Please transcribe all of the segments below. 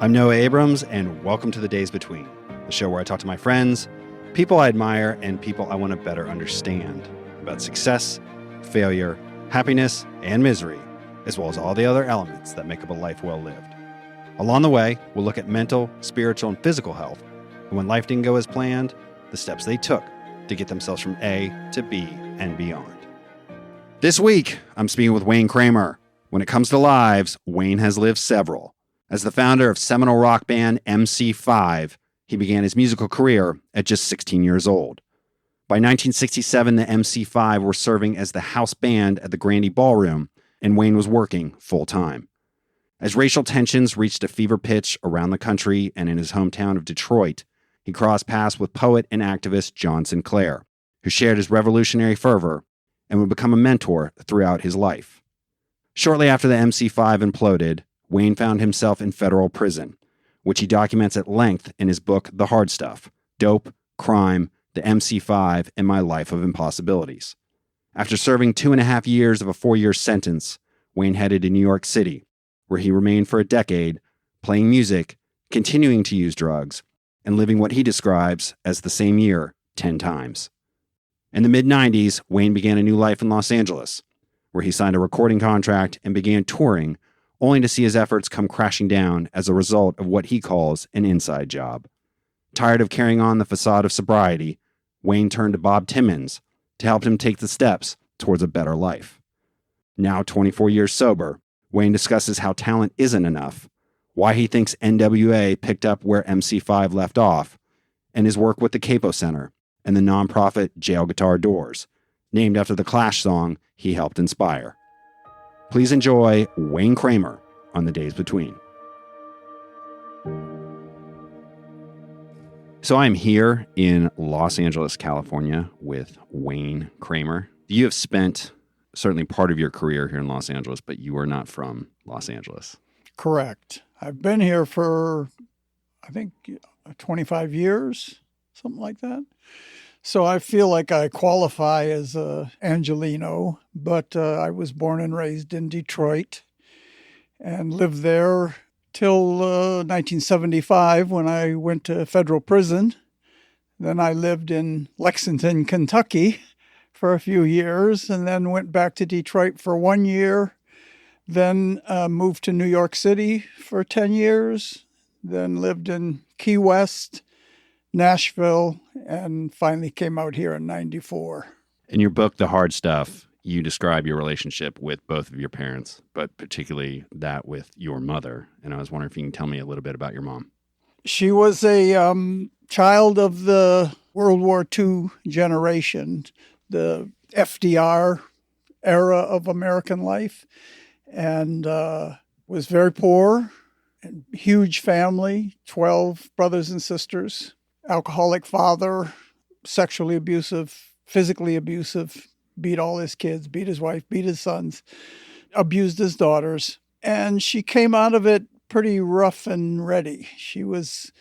I'm Noah Abrams, and welcome to The Days Between, the show where I talk to my friends, people I admire, and people I want to better understand about success, failure, happiness, and misery, as well as all the other elements that make up a life well lived. Along the way, we'll look at mental, spiritual, and physical health, and when life didn't go as planned, the steps they took to get themselves from A to B and beyond. This week, I'm speaking with Wayne Kramer. When it comes to lives, Wayne has lived several. As the founder of seminal rock band MC5, he began his musical career at just 16 years old. By 1967, the MC5 were serving as the house band at the Grande Ballroom, and Wayne was working full-time. As racial tensions reached a fever pitch around the country and in his hometown of Detroit, he crossed paths with poet and activist John Sinclair, who shared his revolutionary fervor and would become a mentor throughout his life. Shortly after the MC5 imploded, Wayne found himself in federal prison, which he documents at length in his book, The Hard Stuff, Dope, Crime, the MC5, and My Life of Impossibilities. After serving 2.5 years of a 4-year sentence, Wayne headed to New York City, where he remained for a decade, playing music, continuing to use drugs, and living what he describes as the same year 10 times. In the mid-90s, Wayne began a new life in Los Angeles, where he signed a recording contract and began touring, only to see his efforts come crashing down as a result of what he calls an inside job. Tired of carrying on the facade of sobriety, Wayne turned to Bob Timmons to help him take the steps towards a better life. Now 24 years sober, Wayne discusses how talent isn't enough, why he thinks NWA picked up where MC5 left off, and his work with the Capo Center and the nonprofit Jail Guitar Doors, named after the Clash song he helped inspire. Please enjoy Wayne Kramer on The Days Between. So I'm here in Los Angeles, California with Wayne Kramer. You have spent certainly part of your career here in Los Angeles, but you are not from Los Angeles. Correct. I've been here for, I think, 25 years, something like that. So I feel like I qualify as a Angelino, but I was born and raised in Detroit and lived there till 1975 when I went to federal prison. Then I lived in Lexington, Kentucky for a few years and then went back to Detroit for 1 year, then moved to New York City for 10 years, then lived in Key West, Nashville, and finally came out here in 94. In your book, The Hard Stuff, you describe your relationship with both of your parents, but particularly that with your mother. And I was wondering if you can tell me a little bit about your mom. She was a child of the World War II generation, the FDR era of American life, and was very poor, and huge family, 12 brothers and sisters. Alcoholic father, sexually abusive, physically abusive, beat all his kids, beat his wife, beat his sons, abused his daughters. And she came out of it pretty rough and ready. She was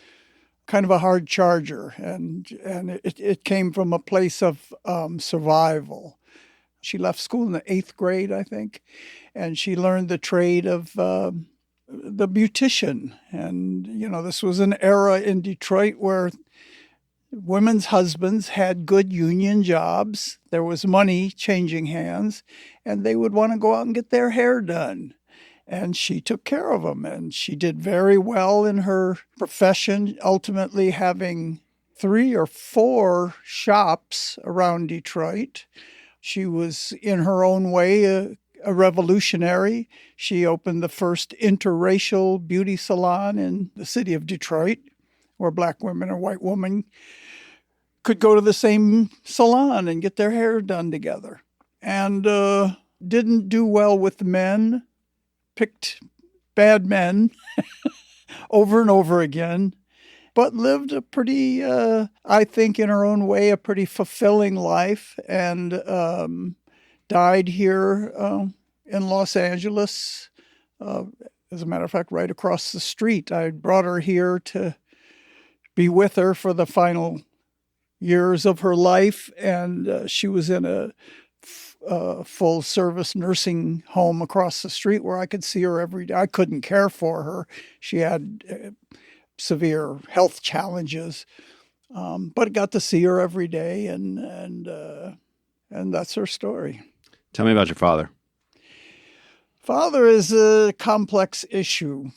kind of a hard charger, and it came from a place of survival. She left school in the 8th grade, I think, and she learned the trade of the beautician. And, you know, this was an era in Detroit where women's husbands had good union jobs. There was money changing hands, and they would want to go out and get their hair done. And she took care of them, and she did very well in her profession, ultimately having 3 or 4 shops around Detroit. She was, in her own way, a revolutionary. She opened the first interracial beauty salon in the city of Detroit, where black women and white women could go to the same salon and get their hair done together. And didn't do well with the men, picked bad men over and over again, but lived a pretty, I think in her own way, a pretty fulfilling life, and died here in Los Angeles. As a matter of fact, right across the street. I brought her here to be with her for the final years of her life, and she was in a full service nursing home across the street where I could see her every day. I couldn't care for her. She had severe health challenges, but I got to see her every day, and that's her story. Tell me about your father. Father is a complex issue,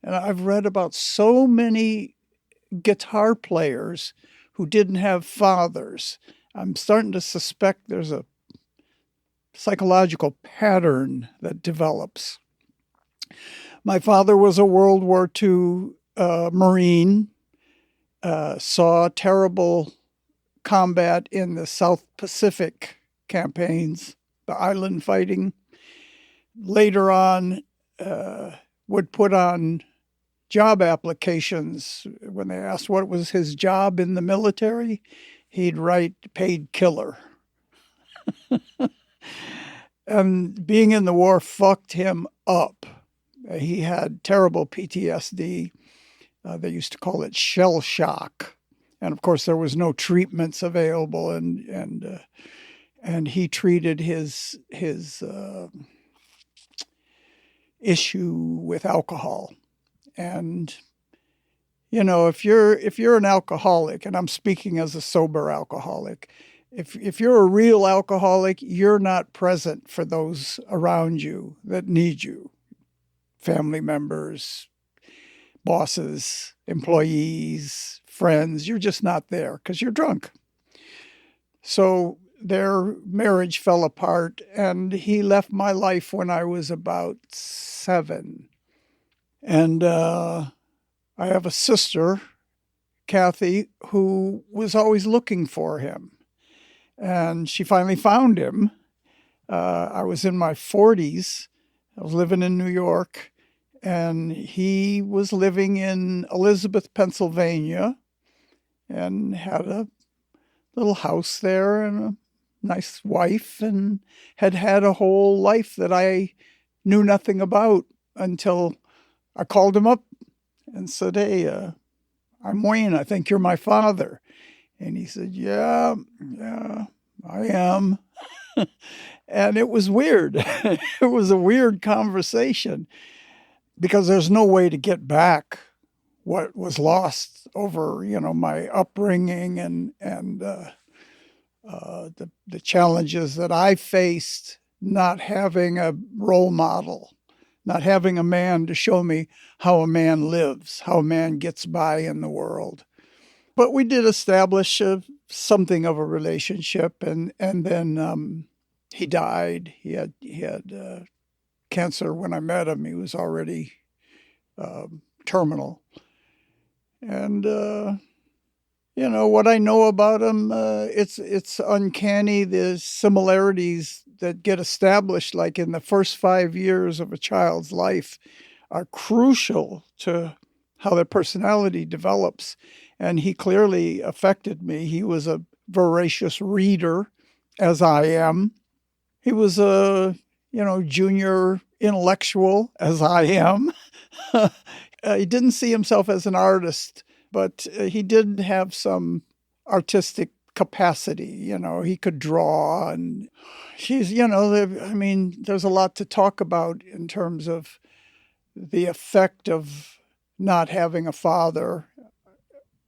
and I've read about so many guitar players who didn't have fathers. I'm starting to suspect there's a psychological pattern that develops. My father was a World War II Marine, saw terrible combat in the South Pacific campaigns, the island fighting. Later on, would put on job applications. When they asked what was his job in the military, he'd write paid killer. And being in the war fucked him up. He had terrible PTSD. They used to call it shell shock. And of course, there was no treatments available, and he treated his issue with alcohol. And if you're an alcoholic, and I'm speaking as a sober alcoholic, if you're a real alcoholic, you're not present for those around you that need you. Family members, bosses, employees, friends, you're just not there because you're drunk. So their marriage fell apart, and he left my life when I was about 7. And I have a sister, Kathy, who was always looking for him. And she finally found him. I was in my 40s. I was living in New York, and he was living in Elizabeth, Pennsylvania, and had a little house there and a nice wife, and had had a whole life that I knew nothing about until I called him up and said, "Hey, I'm Wayne. I think you're my father." And he said, yeah, I am. And it was weird. It was a weird conversation because there's no way to get back what was lost over, my upbringing and the challenges that I faced, not having a role model, not having a man to show me how a man lives, how a man gets by in the world. But we did establish something of a relationship, and then he died. He had cancer when I met him. He was already terminal. And what I know about him, it's uncanny. The similarities that get established, like in the first 5 years of a child's life, are crucial to how their personality develops. And he clearly affected me. He was a voracious reader, as I am. He was a, junior intellectual, as I am. He didn't see himself as an artist, but he did have some artistic capacity. He could draw, and there's a lot to talk about in terms of the effect of not having a father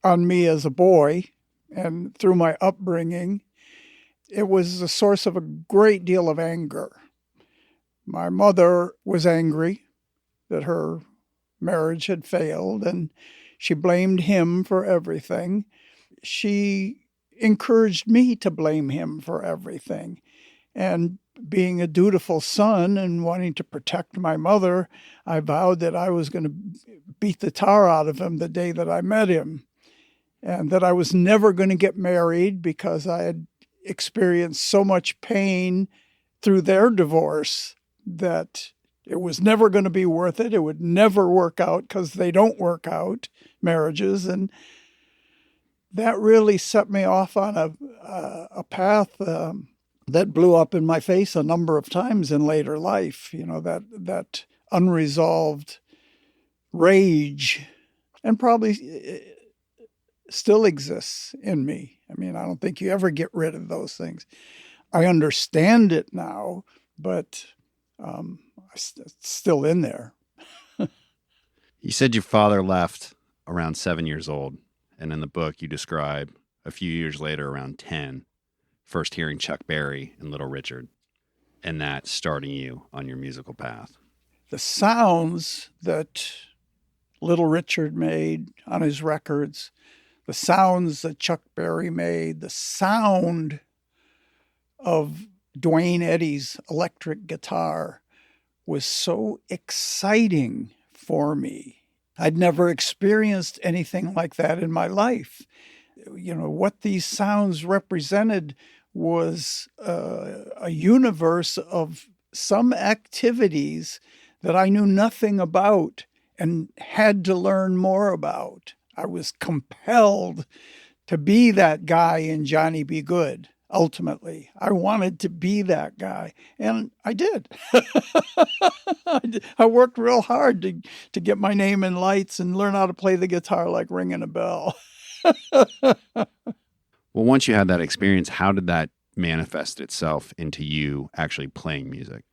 on me as a boy and through my upbringing. It was a source of a great deal of anger. My mother was angry that her marriage had failed, and she blamed him for everything. She encouraged me to blame him for everything. And being a dutiful son and wanting to protect my mother, I vowed that I was going to beat the tar out of him the day that I met him, and that I was never going to get married because I had experienced so much pain through their divorce that it was never going to be worth it. It would never work out because they don't work out, marriages. And that really set me off on a path that blew up in my face a number of times in later life. That unresolved rage, and probably still exists in me. I don't think you ever get rid of those things. I understand it now, but it's still in there. You said your father left around 7 years old, and in the book you describe a few years later, around 10, first hearing Chuck Berry and Little Richard, and that starting you on your musical path. The sounds that Little Richard made on his records, the sounds that Chuck Berry made, the sound of Dwayne Eddy's electric guitar was so exciting for me. I'd never experienced anything like that in my life. You know, what these sounds represented was a universe of some activities that I knew nothing about and had to learn more about. I was compelled to be that guy in Johnny Be Good. Ultimately, I wanted to be that guy, and I did. I worked real hard to get my name in lights and learn how to play the guitar like ringing a bell. Well, once you had that experience, how did that manifest itself into you actually playing music?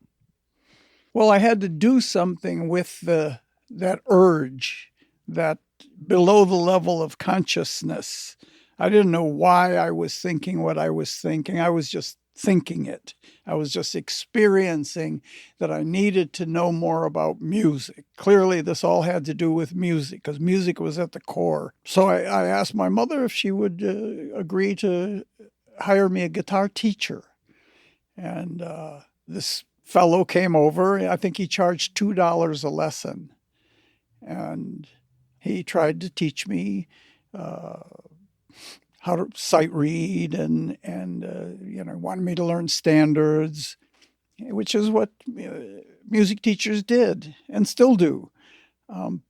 Well, I had to do something with that urge, that below the level of consciousness. I didn't know why I was thinking what I was thinking. I was just thinking it. I was just experiencing that I needed to know more about music. Clearly, this all had to do with music because music was at the core. So I asked my mother if she would agree to hire me a guitar teacher. And this fellow came over. I think he charged $2 a lesson. And he tried to teach me how to sight read and wanted me to learn standards, which is what music teachers did and still do.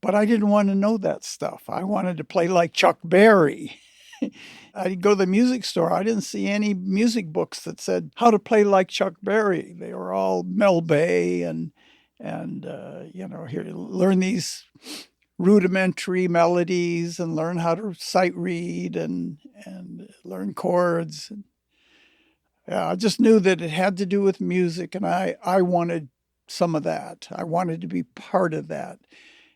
But I didn't want to know that stuff. I wanted to play like Chuck Berry. I'd go to the music store. I didn't see any music books that said how to play like Chuck Berry. They were all Mel Bay and here, learn these rudimentary melodies and learn how to sight read and learn chords. I just knew that it had to do with music, and I wanted some of that. I wanted to be part of that.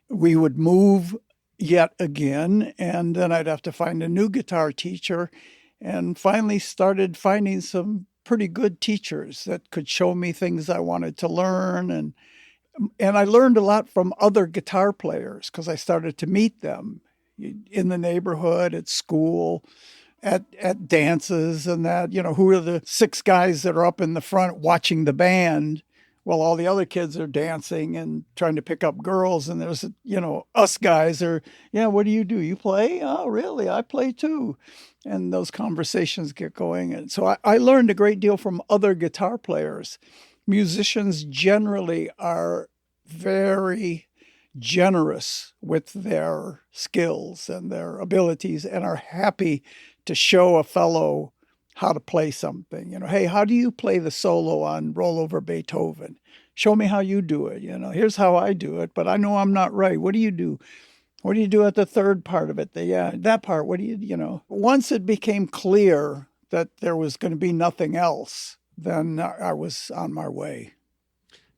We would move yet again, and then I'd have to find a new guitar teacher, and finally started finding some pretty good teachers that could show me things I wanted to learn. And I learned a lot from other guitar players because I started to meet them in the neighborhood, at school, at dances and that. Who are the 6 guys that are up in the front watching the band while all the other kids are dancing and trying to pick up girls. And there's, us guys are, what do? You play? Oh, really? I play too. And those conversations get going. And so I learned a great deal from other guitar players. Musicians generally are very generous with their skills and their abilities and are happy to show a fellow how to play something. Hey, how do you play the solo on Roll Over Beethoven? Show me how you do it. Here's how I do it, but I know I'm not right. What do you do? What do you do at the third part of it? That part, what do you? Once it became clear that there was going to be nothing else, then I was on my way.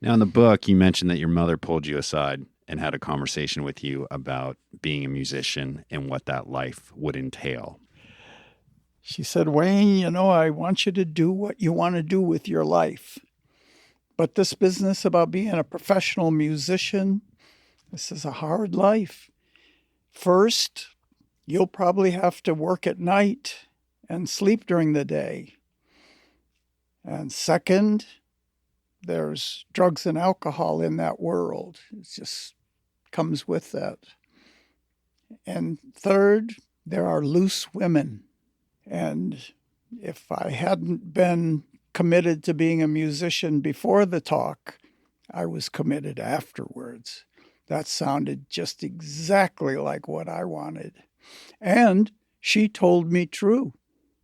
Now, in the book, you mentioned that your mother pulled you aside and had a conversation with you about being a musician and what that life would entail. She said, Wayne, I want you to do what you want to do with your life. But this business about being a professional musician, this is a hard life. First, you'll probably have to work at night and sleep during the day. And second, there's drugs and alcohol in that world. It just comes with that. And third, there are loose women. And if I hadn't been committed to being a musician before the talk, I was committed afterwards. That sounded just exactly like what I wanted. And she told me true.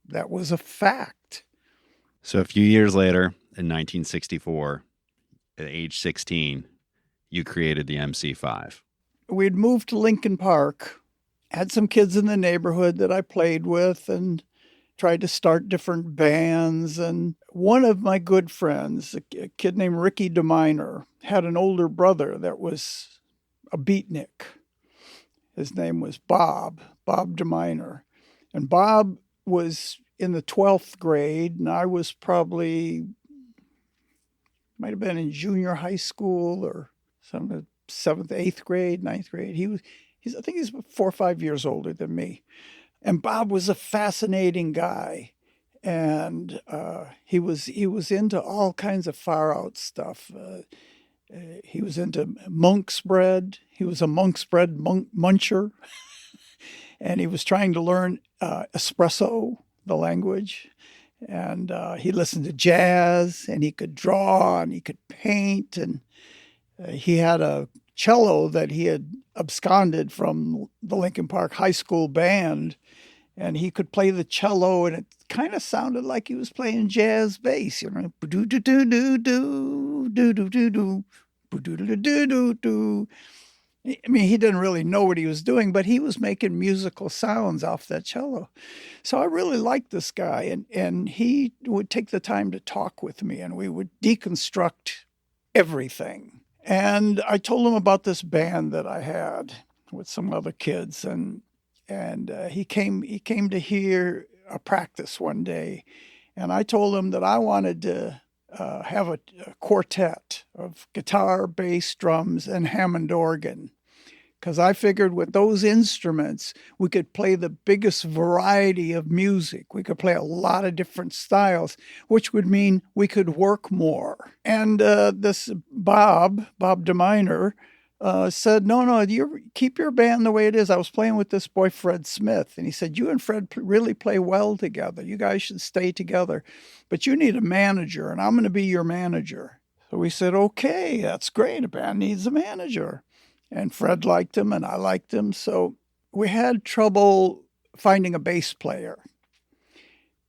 That was a fact. So a few years later, in 1964, at age 16, you created the MC5. We'd moved to Lincoln Park, had some kids in the neighborhood that I played with, and tried to start different bands. And one of my good friends, a kid named Ricky DeMiner, had an older brother that was a beatnik. His name was Bob DeMiner. And Bob was in the 12th grade, and I was probably, might have been in junior high school or some 7th, 8th grade, 9th grade. I think he's 4 or 5 years older than me. And Bob was a fascinating guy. And he was into all kinds of far out stuff. He was into monk's bread. He was a monk's bread muncher. And he was trying to learn espresso, the language. And he listened to jazz, and he could draw, and he could paint. And he had a cello that he had absconded from the Lincoln Park High School band. And he could play the cello, and it kind of sounded like he was playing jazz bass, you know. I mean, he didn't really know what he was doing, but he was making musical sounds off that cello. So I really liked this guy, and he would take the time to talk with me, and we would deconstruct everything. And I told him about this band that I had with some other kids, and he came to hear a practice one day, and I told him that I wanted to have a quartet of guitar, bass, drums, and Hammond organ, because I figured with those instruments we could play the biggest variety of music. We could play a lot of different styles, which would mean we could work more. And this Bob DeMiner, said, no, you keep your band the way it is. I was playing with this boy, Fred Smith, and he said, you and Fred really play well together. You guys should stay together, but you need a manager, and I'm going to be your manager. So we said, okay, that's great. A band needs a manager. And Fred liked him, and I liked him. So we had trouble finding a bass player.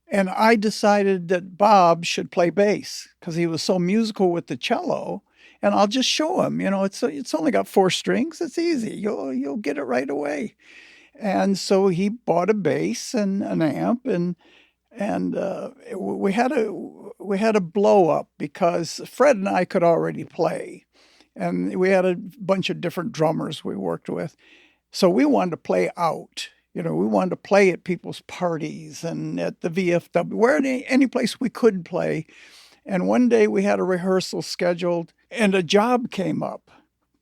And I decided that Bob should play bass because he was so musical with the cello. And I'll just show him, you know, it's only got 4 strings. It's easy. You'll get it right away. And so he bought a bass and an amp, and we had a blow up because Fred and I could already play, and we had a bunch of different drummers we worked with. So we wanted to play out. You know, we wanted to play at people's parties and at the VFW, any place we could play. And one day we had a rehearsal scheduled, and a job came up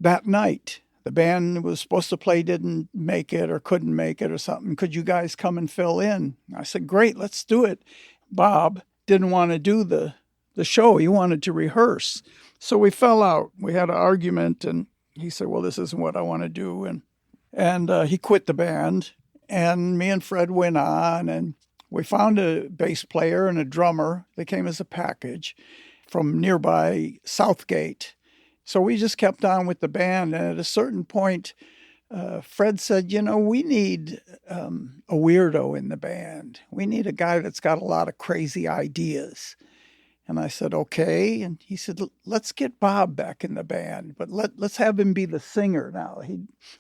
that night. The band was supposed to play didn't make it or couldn't make it or something. Could you guys come and fill in? I said, great, let's do it. Bob didn't want to do the show. He wanted to rehearse. So we fell out. We had an argument, and he said, well, this isn't what I want to do. And he quit the band, and me and Fred went on, and we found a bass player and a drummer. They came as a package from nearby Southgate. So we just kept on with the band. And at a certain point, Fred said, you know, we need a weirdo in the band. We need a guy that's got a lot of crazy ideas. And I said, okay. And he said, let's get Bob back in the band, but let's have him be the singer now.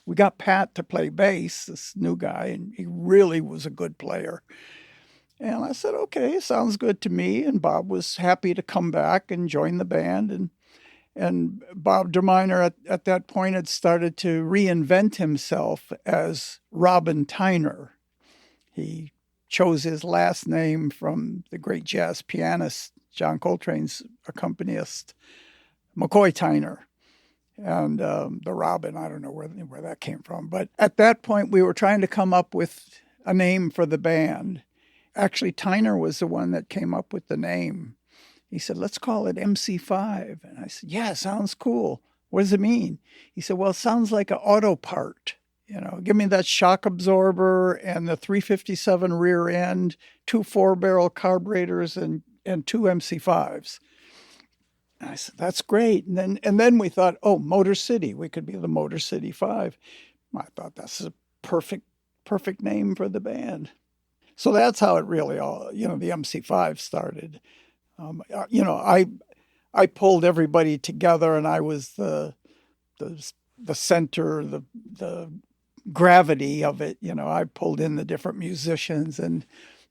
We got Pat to play bass, this new guy, and he really was a good player. And I said, okay, sounds good to me. And Bob was happy to come back and join the band. And Bob DeMiner at that point had started to reinvent himself as Robin Tyner. He chose his last name from the great jazz pianist, John Coltrane's accompanist, McCoy Tyner. And the Robin, I don't know where that came from. But at that point, we were trying to come up with a name for the band. Actually, Tyner was the one that came up with the name. He said, let's call it MC5. And I said, yeah, sounds cool. What does it mean? He said, well, it sounds like an auto part. You know, give me that shock absorber and the 357 rear end, 2 4-barrel carburetors, and 2 MC5s. And I said, that's great. And then we thought, oh, Motor City. We could be the Motor City 5. I thought that's a perfect name for the band. So that's how it really all, you know, the MC5 started. You know, I pulled everybody together, and I was the center, the gravity of it. You know, I pulled in the different musicians, and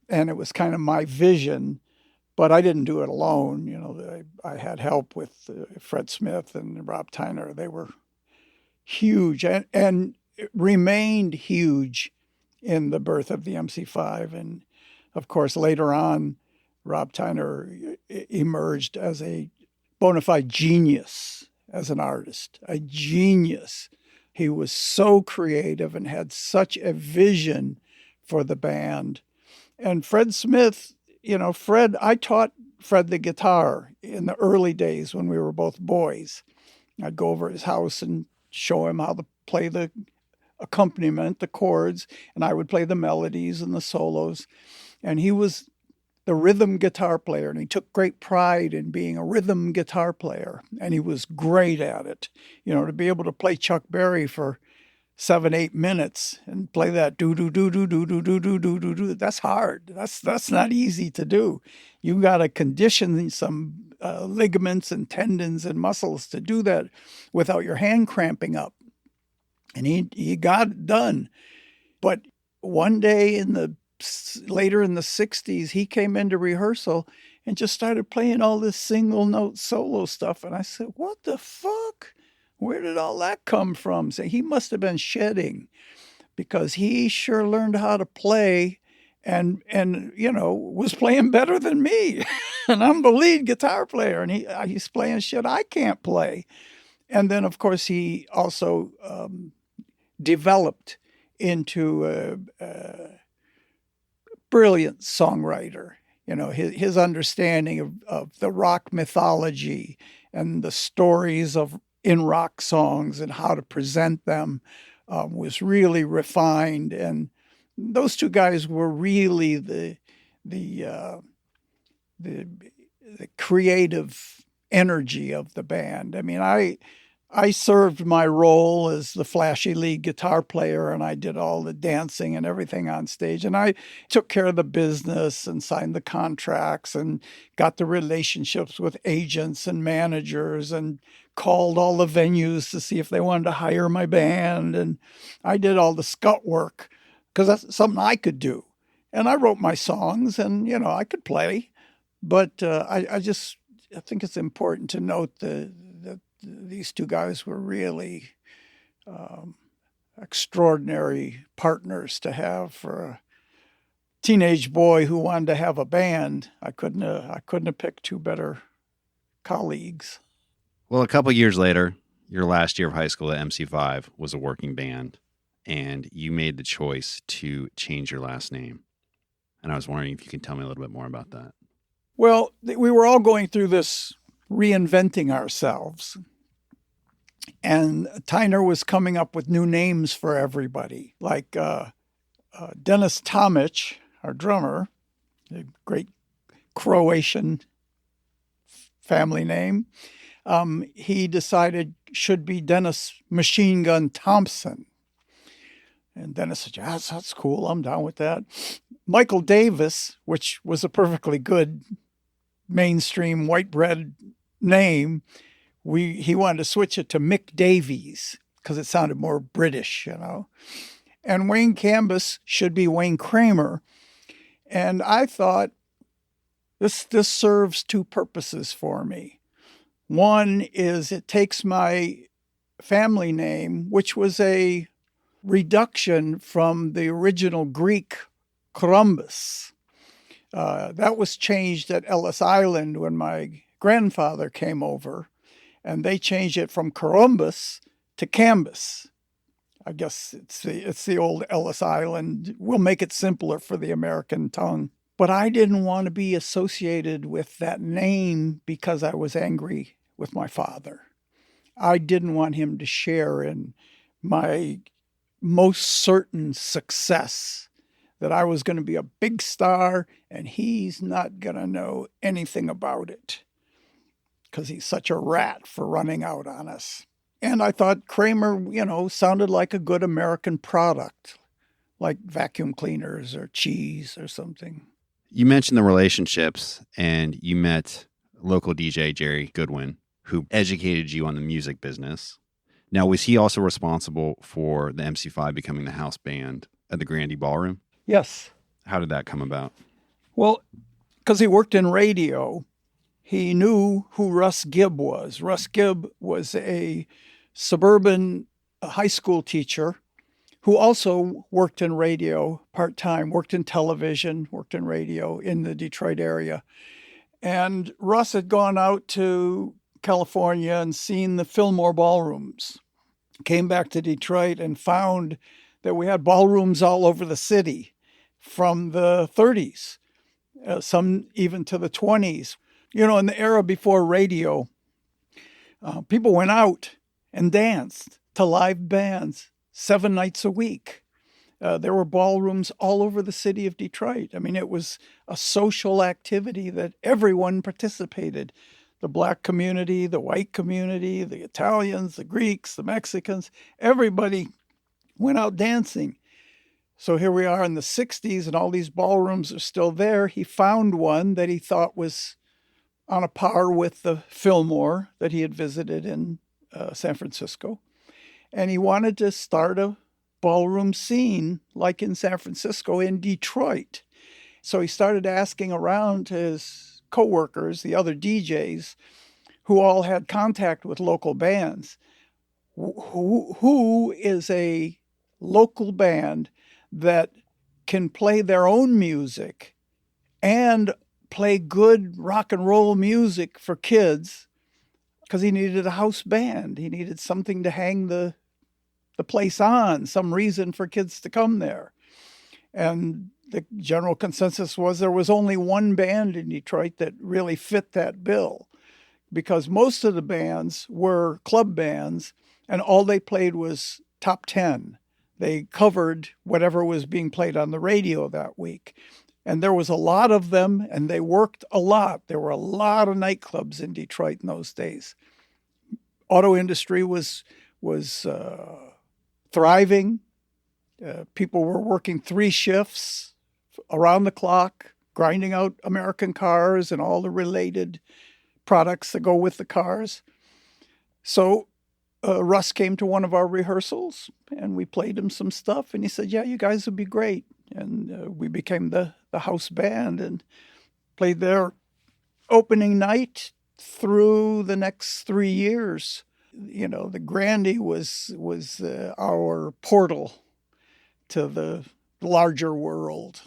and it was kind of my vision, but I didn't do it alone. You know, I had help with Fred Smith and Rob Tyner. They were huge and remained huge in the birth of the MC5. And of course, later on, Rob Tyner emerged as a bona fide genius as an artist, a genius. He was so creative and had such a vision for the band. And Fred Smith, you know, I taught Fred the guitar in the early days when we were both boys. I'd go over his house and show him how to play the accompaniment, the chords, and I would play the melodies and the solos. And he was the rhythm guitar player, and he took great pride in being a rhythm guitar player, and he was great at it. You know, to be able to play Chuck Berry for 7-8 minutes and play that do do do do do do do do do do do, that's hard. That's not easy to do. You got to condition some ligaments and tendons and muscles to do that without your hand cramping up. And he got it done. But one day later in the 60s, he came into rehearsal and just started playing all this single note solo stuff. And I said, what the fuck? Where did all that come from? So he must have been shedding, because he sure learned how to play and you know, was playing better than me. And I'm the lead guitar player, and he's playing shit I can't play. And then, of course, he also developed into a brilliant songwriter. You know, his understanding of the rock mythology and the stories in rock songs and how to present them was really refined. And those two guys were really the creative energy of the band. I mean, I served my role as the flashy lead guitar player, and I did all the dancing and everything on stage. And I took care of the business and signed the contracts and got the relationships with agents and managers and called all the venues to see if they wanted to hire my band. And I did all the scut work because that's something I could do. And I wrote my songs, and, you know, I could play. But I think it's important to note that these two guys were really extraordinary partners to have for a teenage boy who wanted to have a band. I couldn't have picked two better colleagues. Well, a couple years later, your last year of high school at MC5 was a working band, and you made the choice to change your last name. And I was wondering if you could tell me a little bit more about that. Well, we were all going through this reinventing ourselves. And Tyner was coming up with new names for everybody, like Dennis Tomic, our drummer, a great Croatian family name. He decided should be Dennis Machine Gun Thompson. And Dennis said, yeah, that's cool. I'm down with that. Michael Davis, which was a perfectly good mainstream white bread name, he wanted to switch it to Mick Davies because it sounded more British, you know. And Wayne Canvas should be Wayne Kramer. And I thought, this serves two purposes for me. One is it takes my family name, which was a reduction from the original Greek Columbus. That was changed at Ellis Island when my grandfather came over, and they changed it from Columbus to Canvas. I guess it's the old Ellis Island. We'll make it simpler for the American tongue. But I didn't want to be associated with that name because I was angry with my father. I didn't want him to share in my most certain success, that I was going to be a big star and he's not going to know anything about it because he's such a rat for running out on us. And I thought Kramer, you know, sounded like a good American product, like vacuum cleaners or cheese or something. You mentioned the relationships, and you met local DJ Jerry Goodwin, who educated you on the music business. Now, was he also responsible for the MC5 becoming the house band at the Grande Ballroom? Yes. How did that come about? Well, because he worked in radio, he knew who Russ Gibb was. Russ Gibb was a suburban high school teacher who also worked in radio part-time, worked in television, worked in radio in the Detroit area. And Russ had gone out to California and seen the Fillmore ballrooms, came back to Detroit and found that we had ballrooms all over the city from the 30s, some even to the 20s. You know, in the era before radio, people went out and danced to live bands 7 nights a week. There were ballrooms all over the city of Detroit. I mean, it was a social activity that everyone participated. The Black community, the white community, the Italians, the Greeks, the Mexicans, everybody went out dancing. So here we are in the 60s, and all these ballrooms are still there. He found one that he thought was on a par with the Fillmore that he had visited in San Francisco. And he wanted to start a ballroom scene like in San Francisco, in Detroit. So he started asking around to his coworkers, the other DJs, who all had contact with local bands. Who is a local band that can play their own music and play good rock and roll music for kids? Because he needed a house band. He needed something to hang the place on, some reason for kids to come there. And the general consensus was there was only one band in Detroit that really fit that bill, because most of the bands were club bands and all they played was top 10. They covered whatever was being played on the radio that week. And there was a lot of them, and they worked a lot. There were a lot of nightclubs in Detroit in those days. Auto industry was thriving. People were working 3 shifts around the clock, grinding out American cars and all the related products that go with the cars. So Russ came to one of our rehearsals, and we played him some stuff, and he said, yeah, you guys would be great. And we became the house band and played there opening night through the next 3 years. You know, the Grande was our portal to the larger world.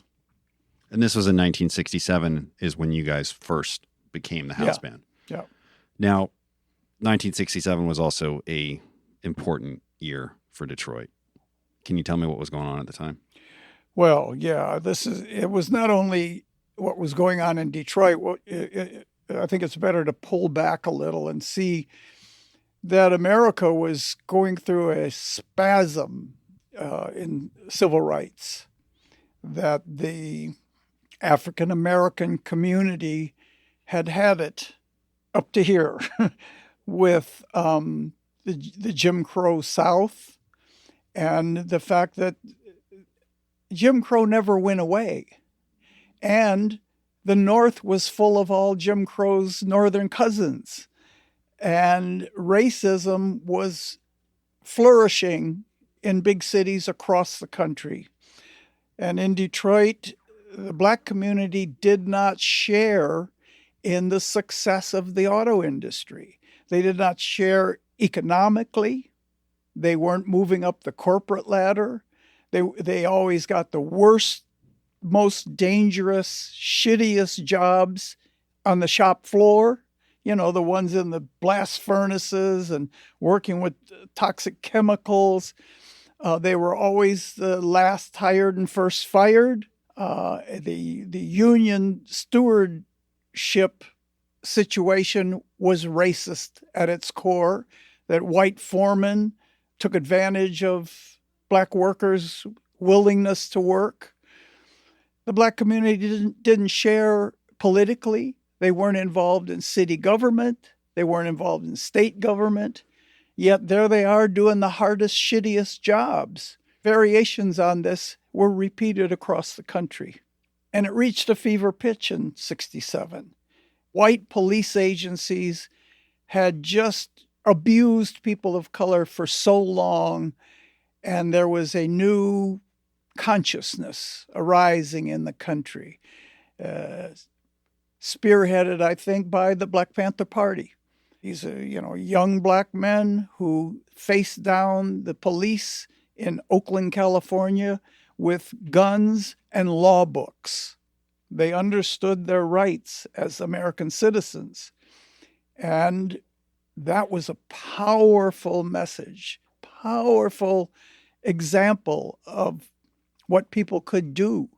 And this was in 1967 is when you guys first became the house band. Yeah. Now, 1967 was also a important year for Detroit. Can you tell me what was going on at the time? Well, yeah, it was not only what was going on in Detroit. I think it's better to pull back a little and see that America was going through a spasm in civil rights, that the African American community had it up to here with the Jim Crow South, and the fact that Jim Crow never went away. And the North was full of all Jim Crow's northern cousins. And racism was flourishing in big cities across the country. And in Detroit, the Black community did not share in the success of the auto industry. They did not share economically. They weren't moving up the corporate ladder. They always got the worst, most dangerous, shittiest jobs on the shop floor. You know, the ones in the blast furnaces and working with toxic chemicals. They were always the last hired and first fired. The union stewardship situation was racist at its core, that white foremen took advantage of Black workers' willingness to work. The Black community didn't share politically. They weren't involved in city government. They weren't involved in state government. Yet there they are doing the hardest, shittiest jobs. Variations on this were repeated across the country. And it reached a fever pitch in '67. White police agencies had just abused people of color for so long, and there was a new consciousness arising in the country. spearheaded, I think, by the Black Panther Party. These are, young black men who faced down the police in Oakland, California, with guns and law books. They understood their rights as American citizens. And that was a powerful message, powerful example of what people could do.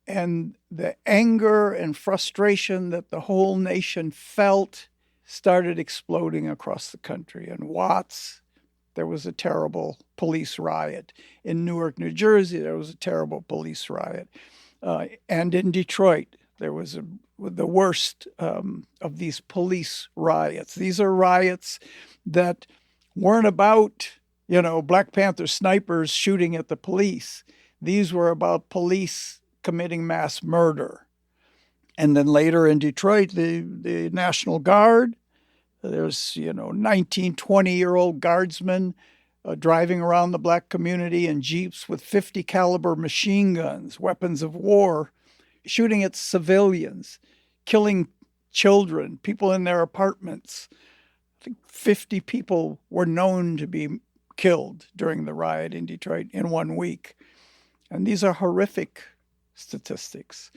And the anger and frustration that the whole nation felt started exploding across the country. In Watts, there was a terrible police riot. In Newark, New Jersey, there was a terrible police riot. And in Detroit, there was the worst of these police riots. These are riots that weren't about, Black Panther snipers shooting at the police. These were about police committing mass murder. And then later in Detroit, the National Guard, there's, 19, 20-year-old guardsmen driving around the black community in Jeeps with 50 caliber machine guns, weapons of war, shooting at civilians, killing children, people in their apartments. I think 50 people were known to be killed during the riot in Detroit in 1 week. And these are horrific statistics.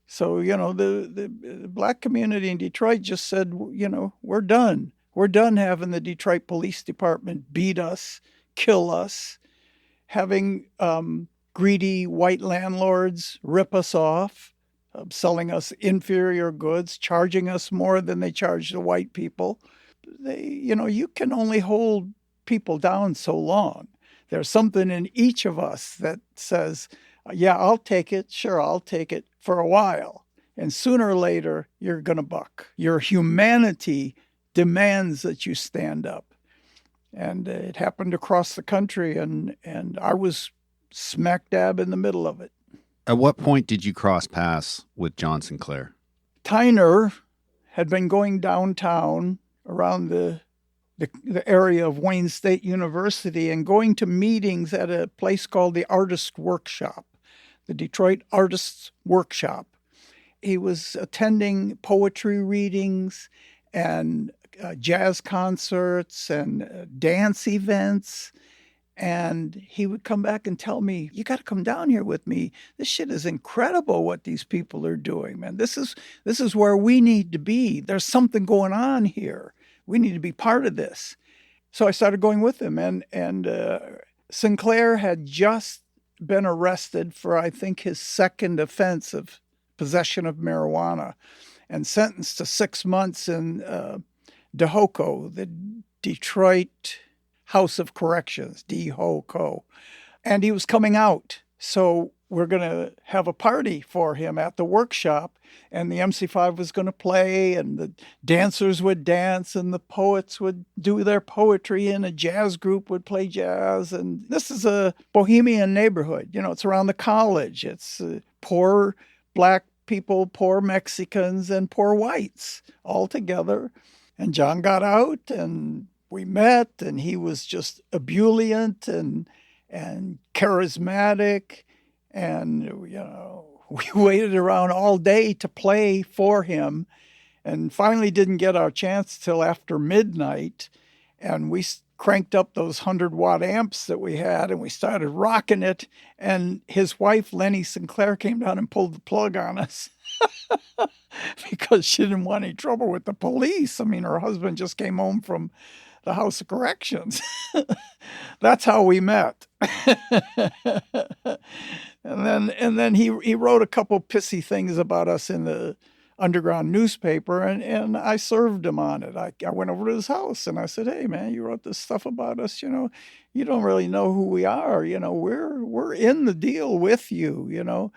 So, the black community in Detroit just said, we're done. We're done having the Detroit Police Department beat us, kill us, having greedy white landlords rip us off, selling us inferior goods, charging us more than they charge the white people. You can only hold people down so long. There's something in each of us that says, yeah, I'll take it. Sure, I'll take it for a while. And sooner or later, you're going to buck. Your humanity demands that you stand up. And it happened across the country, and I was smack dab in the middle of it. At what point did you cross paths with John Sinclair? Tyner had been going downtown around the area of Wayne State University and going to meetings at a place called the Artist Workshop, the Detroit Artists Workshop. He was attending poetry readings and jazz concerts and dance events. And he would come back and tell me, you got to come down here with me. This shit is incredible what these people are doing, man. This is where we need to be. There's something going on here. We need to be part of this. So I started going with him. And Sinclair had just been arrested for, I think, his second offense of possession of marijuana and sentenced to 6 months in DeHoco, the Detroit House of Corrections, DeHoco. And he was coming out. So we're going to have a party for him at the workshop. And the MC5 was going to play, and the dancers would dance, and the poets would do their poetry, and a jazz group would play jazz. And this is a bohemian neighborhood. It's around the college. It's poor black people, poor Mexicans, and poor whites all together. And John got out, and we met, and he was just ebullient and charismatic. And, we waited around all day to play for him, and finally didn't get our chance till after midnight. And we cranked up those 100-watt amps that we had, and we started rocking it. And his wife, Lenny Sinclair, came down and pulled the plug on us because she didn't want any trouble with the police. I mean, her husband just came home from the House of Corrections. That's how we met. And then he wrote a couple pissy things about us in the underground newspaper, and I served him on it. I went over to his house and I said, hey man, you wrote this stuff about us, you don't really know who we are, we're in the deal with you,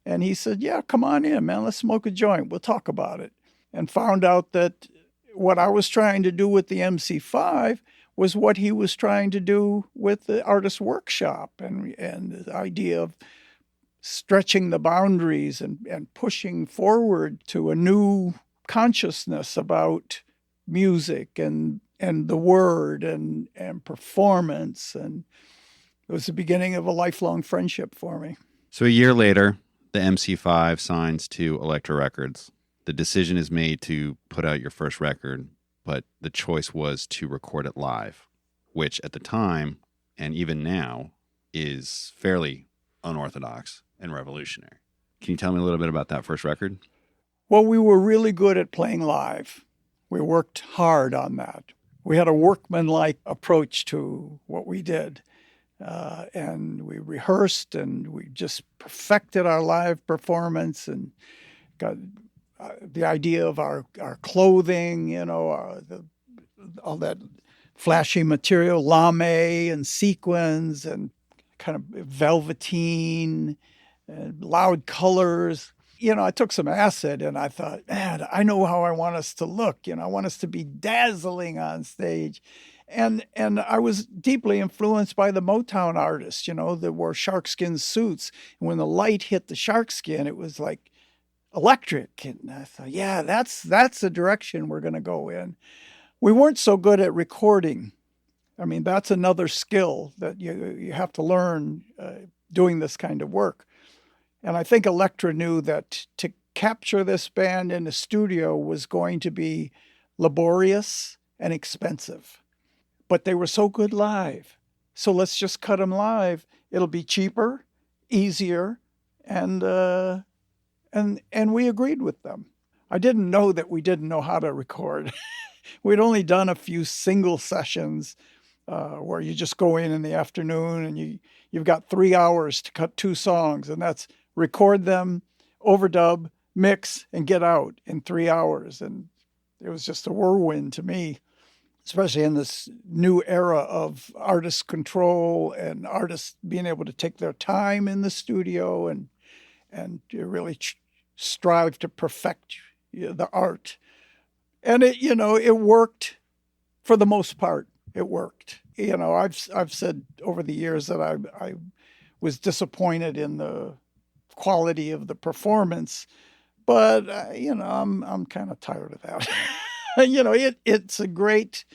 And he said, yeah, come on in, man, let's smoke a joint, we'll talk about it. And found out that what I was trying to do with the MC5 was what he was trying to do with the Artist Workshop, and the idea of stretching the boundaries and pushing forward to a new consciousness about music and the word and performance. And it was the beginning of a lifelong friendship for me. So a year later, the MC5 signs to Elektra Records. The decision is made to put out your first record, but the choice was to record it live, which at the time, and even now, is fairly unorthodox and revolutionary. Can you tell me a little bit about that first record? Well, we were really good at playing live. We worked hard on that. We had a workmanlike approach to what we did. And we rehearsed and we just perfected our live performance and got the idea of our clothing, all that flashy material, lame and sequins and kind of velveteen and loud colors. I took some acid and I thought, man, I know how I want us to look. I want us to be dazzling on stage. And I was deeply influenced by the Motown artists, that wore sharkskin suits. And when the light hit the sharkskin, it was like electric. And I thought, yeah, that's the direction we're going to go in. We weren't so good at recording. I mean, that's another skill that you have to learn doing this kind of work. And I think Elektra knew that to capture this band in the studio was going to be laborious and expensive. But they were so good live. So let's just cut them live. It'll be cheaper, easier, and we agreed with them. I didn't know that we didn't know how to record. We'd only done a few single sessions where you just go in the afternoon and you've got 3 hours to cut 2 songs, and that's record them, overdub, mix, and get out in 3 hours. And it was just a whirlwind to me, especially in this new era of artist control and artists being able to take their time in the studio and really strive to perfect the art. And it worked for the most part. It worked. I've said over the years that I was disappointed in the quality of the performance, but I'm kind of tired of that. It's a great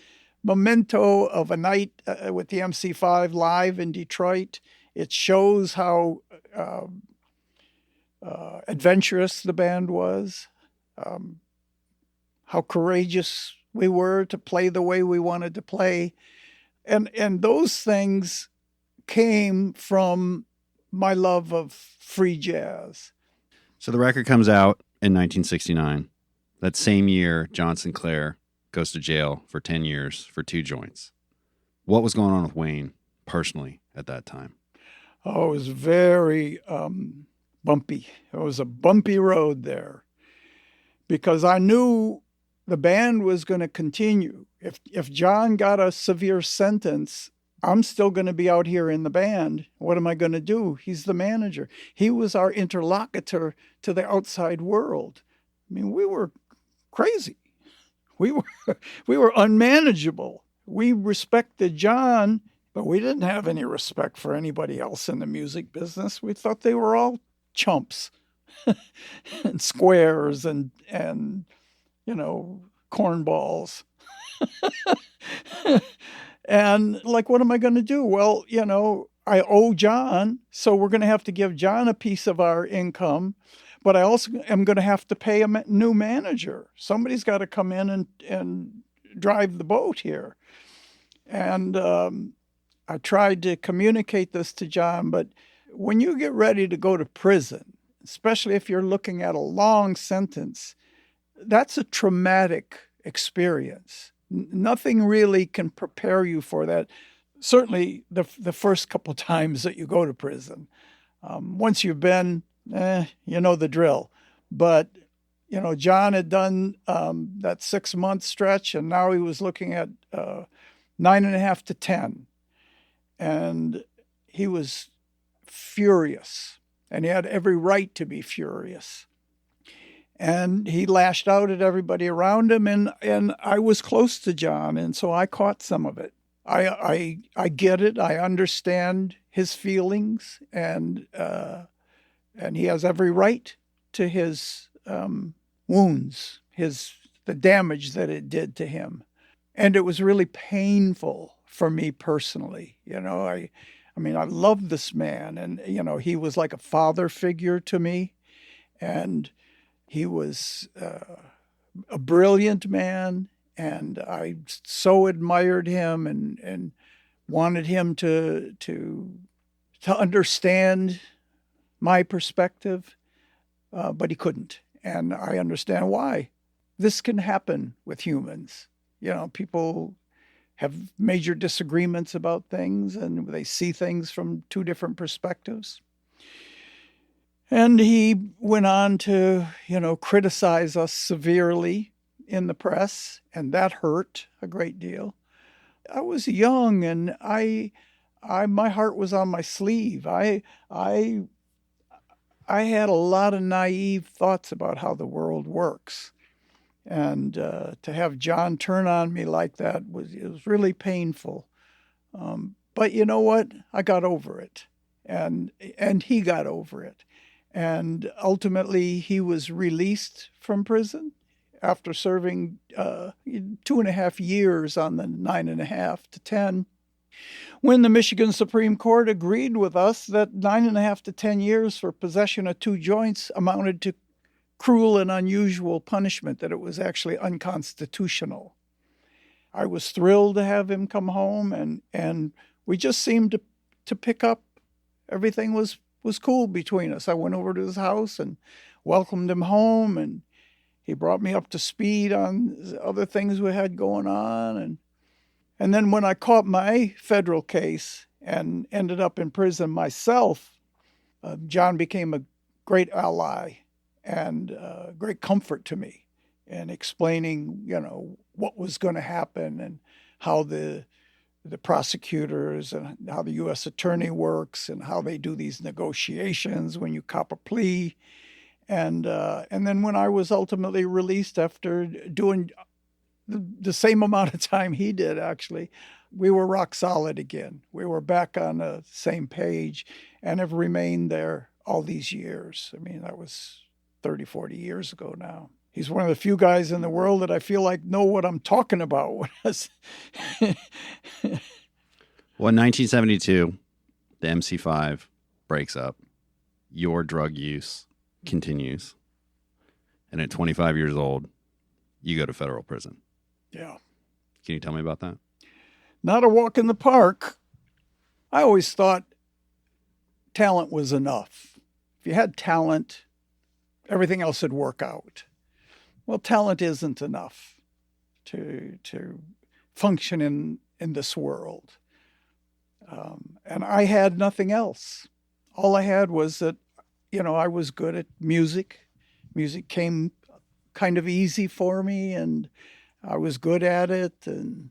memento of a night with the MC5 live in Detroit. It shows how adventurous the band was, how courageous we were to play the way we wanted to play. And those things came from my love of free jazz. So the record comes out in 1969. That same year, John Sinclair goes to jail for 10 years for 2 joints. What was going on with Wayne personally at that time? Oh, it was very bumpy. It was a bumpy road there because I knew the band was going to continue. If John got a severe sentence, I'm still going to be out here in the band. What am I going to do? He's the manager. He was our interlocutor to the outside world. I mean, we were crazy. We were unmanageable. We respected John, but we didn't have any respect for anybody else in the music business. We thought they were all chumps and squares and cornballs. And what am I going to do? Well, I owe John, so we're going to have to give John a piece of our income, but I also am going to have to pay a new manager. Somebody's got to come in and drive the boat here. And I tried to communicate this to John, but when you get ready to go to prison, especially if you're looking at a long sentence, that's a traumatic experience. Nothing really can prepare you for that. Certainly the first couple times that you go to prison. Once you've been, the drill. But, John had done that 6-month stretch, and now he was looking at 9.5 to 10. And he was furious, and he had every right to be furious. And he lashed out at everybody around him, and I was close to John, and so I caught some of it. I get it. I understand his feelings, and he has every right to his wounds, the damage that it did to him. And it was really painful for me personally. I mean, I loved this man, and he was like a father figure to me, and he was a brilliant man, and I so admired him and wanted him to understand my perspective, but he couldn't, and I understand why. This can happen with humans. People have major disagreements about things, and they see things from two different perspectives. And he went on to, criticize us severely in the press, and that hurt a great deal. I was young, and my heart was on my sleeve. I had a lot of naive thoughts about how the world works. And to have John turn on me like that it was really painful. But you know what? I got over it, and he got over it. And ultimately, he was released from prison after serving 2.5 years on the 9.5 to 10. When the Michigan Supreme Court agreed with us that 9.5 to 10 years for possession of 2 joints amounted to cruel and unusual punishment, that it was actually unconstitutional. I was thrilled to have him come home, and we just seemed to pick up. Everything was cool between us. I went over to his house and welcomed him home, and he brought me up to speed on other things we had going on. And then when I caught my federal case and ended up in prison myself, John became a great ally and great comfort to me in explaining, what was going to happen and how the prosecutors and how the U.S. attorney works and how they do these negotiations when you cop a plea. And then when I was ultimately released after doing the same amount of time he did, actually, we were rock solid again. We were back on the same page and have remained there all these years. I mean, that was 30, 40 years ago now. He's one of the few guys in the world that I feel like know what I'm talking about. Well, in 1972, the MC5 breaks up. Your drug use continues. And at 25 years old, you go to federal prison. Yeah. Can you tell me about that? Not a walk in the park. I always thought talent was enough. If you had talent, everything else would work out. Well, talent isn't enough to function in this world. And I had nothing else. All I had was that, I was good at music. Music came kind of easy for me, and I was good at it, and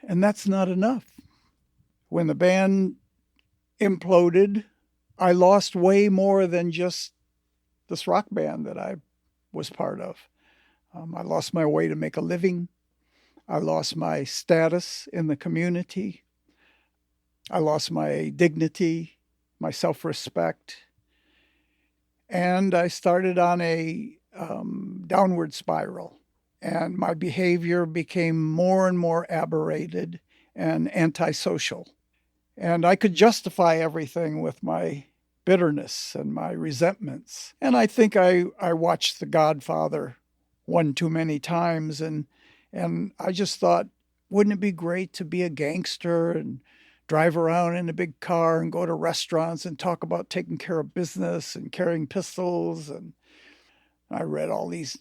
that's not enough. When the band imploded, I lost way more than just this rock band that I was part of. I lost my way to make a living. I lost my status in the community. I lost my dignity, my self-respect. And I started on a downward spiral. And my behavior became more and more aberrated and antisocial. And I could justify everything with my bitterness and my resentments. And I think I watched The Godfather one too many times, and I just thought, wouldn't it be great to be a gangster and drive around in a big car and go to restaurants and talk about taking care of business and carrying pistols? And I read all these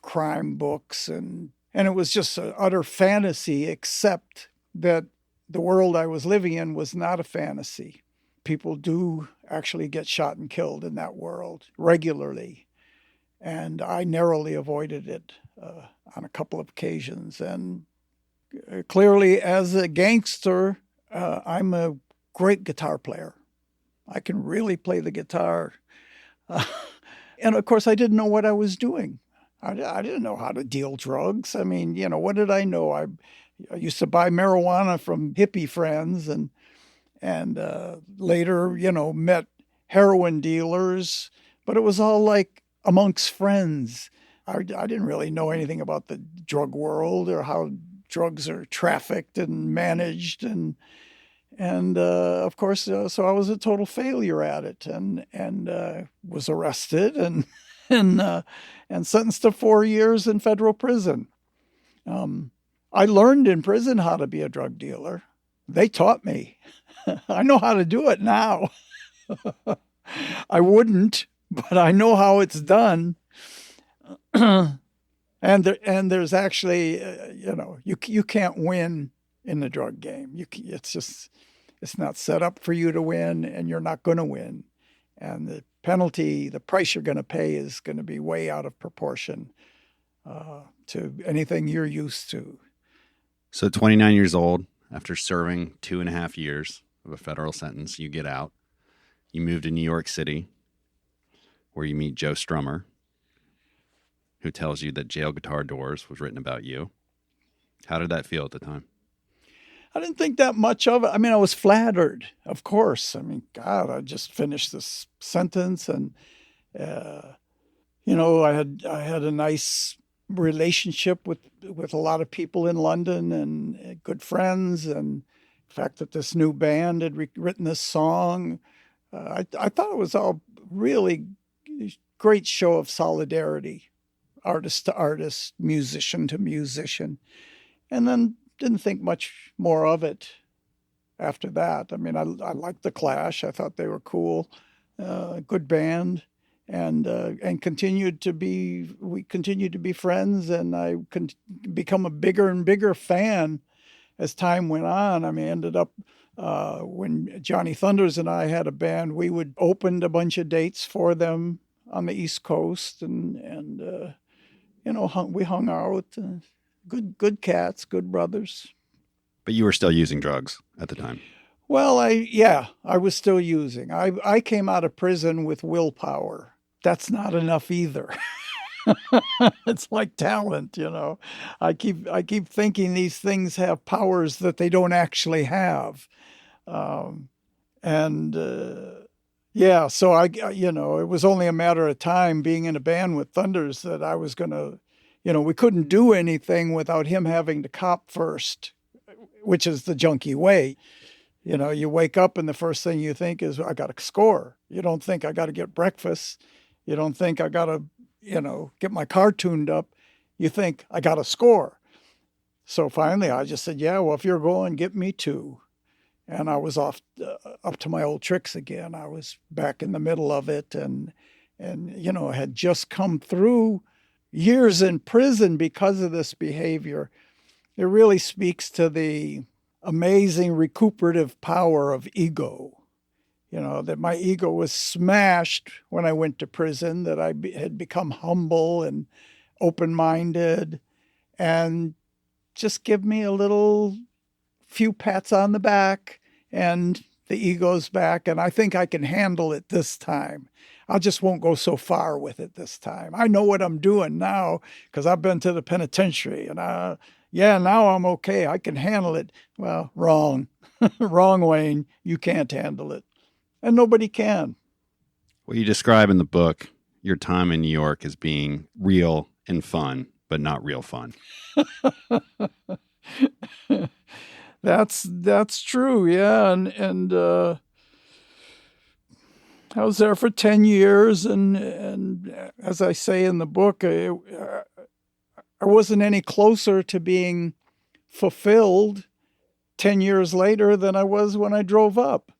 crime books, and it was just an utter fantasy, except that the world I was living in was not a fantasy. People do actually get shot and killed in that world regularly. And I narrowly avoided it on a couple of occasions. And clearly, as a gangster, I'm a great guitar player. I can really play the guitar. And of course, I didn't know what I was doing. I didn't know how to deal drugs. I mean, what did I know? I used to buy marijuana from hippie friends, and later, met heroin dealers, but it was all like amongst friends. I didn't really know anything about the drug world or how drugs are trafficked and managed, and And of course, so I was a total failure at it, and was arrested and and sentenced to 4 years in federal prison. I learned in prison how to be a drug dealer. They taught me. I know how to do it now. I wouldn't, but I know how it's done. And there's actually, you can't win in the drug game. It's not set up for you to win, and you're not going to win. And the penalty, the price you're going to pay is going to be way out of proportion to anything you're used to. So 29 years old, after serving 2.5 years of a federal sentence, you get out. You move to New York City, where you meet Joe Strummer, who tells you that Jail Guitar Doors was written about you. How did that feel at the time? I didn't think that much of it. I mean, I was flattered, of course. I mean, God, I just finished this sentence, and I had a nice relationship with a lot of people in London and good friends, and the fact that this new band had written this song, I thought it was all really great show of solidarity, artist to artist, musician to musician, and then didn't think much more of it after that. I mean, I liked the Clash. I thought they were cool, good band, and we continued to be friends, and I become a bigger and bigger fan as time went on. I mean, ended up when Johnny Thunders and I had a band, we would opened a bunch of dates for them on the East Coast, and we hung out. Good cats, good brothers. But you were still using drugs at the time. Well, I was still using. I came out of prison with willpower. That's not enough either. It's like talent, I keep thinking these things have powers that they don't actually have. So it was only a matter of time being in a band with Thunders that I was going to, we couldn't do anything without him having to cop first, which is the junkie way. You wake up and the first thing you think is, I got to score. You don't think I got to get breakfast. You don't think I got to, get my car tuned up. You think I got to score. So finally I just said, yeah, well, if you're going, get me too. And I was off up to my old tricks again. I was back in the middle of it, and had just come through years in prison because of this behavior. It really speaks to the amazing recuperative power of ego. That my ego was smashed when I went to prison, that I had become humble and open-minded, and just give me a little few pats on the back and the ego's back, and I think I can handle it this time. I just won't go so far with it this time. I know what I'm doing now because I've been to the penitentiary, and now I'm okay. I can handle it. Well, wrong. Wrong, Wayne. You can't handle it. And nobody can. Well, you describe in the book your time in New York as being real and fun, but not real fun. That's true, yeah. And I was there for 10 years, and as I say in the book, I wasn't any closer to being fulfilled 10 years later than I was when I drove up.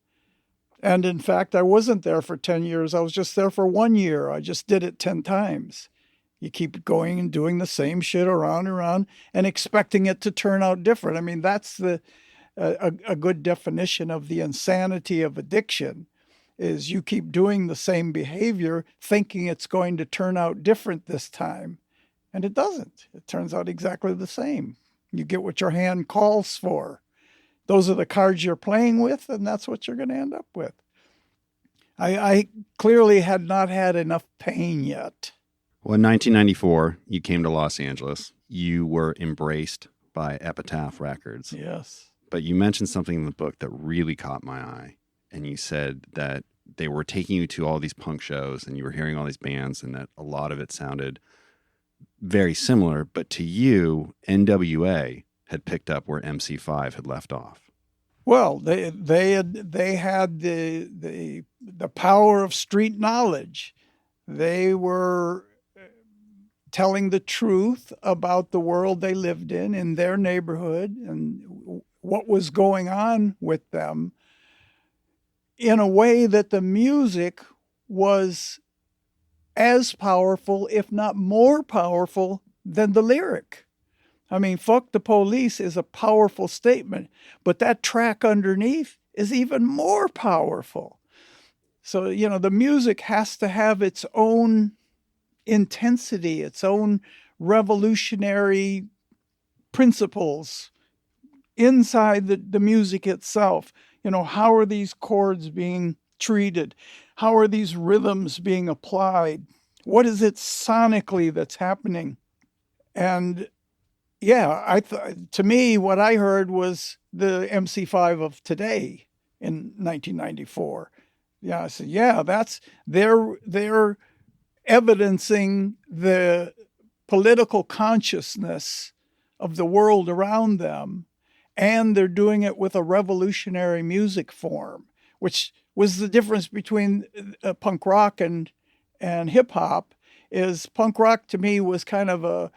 And in fact, I wasn't there for 10 years. I was just there for 1 year. I just did it 10 times. You keep going and doing the same shit around and around and expecting it to turn out different. I mean, that's a good definition of the insanity of addiction, is you keep doing the same behavior thinking it's going to turn out different this time. And it doesn't. It turns out exactly the same. You get what your hand calls for. Those are the cards you're playing with, and that's what you're going to end up with. I clearly had not had enough pain yet. Well, in 1994, you came to Los Angeles. You were embraced by Epitaph Records. Yes. But you mentioned something in the book that really caught my eye. And you said that they were taking you to all these punk shows and you were hearing all these bands, and that a lot of it sounded very similar. But to you, NWA had picked up where MC5 had left off. Well, they had the power of street knowledge. They were telling the truth about the world they lived in their neighborhood, and what was going on with them, in a way that the music was as powerful, if not more powerful, than the lyric. I mean, fuck the police is a powerful statement, but that track underneath is even more powerful. So, the music has to have its own intensity, its own revolutionary principles inside the music itself. How are these chords being treated? How are these rhythms being applied? What is it sonically that's happening? And yeah, to me, what I heard was the MC5 of today in 1994. Yeah, I said, yeah, they're evidencing the political consciousness of the world around them, and they're doing it with a revolutionary music form, which was the difference between punk rock and hip hop. Is punk rock to me was kind of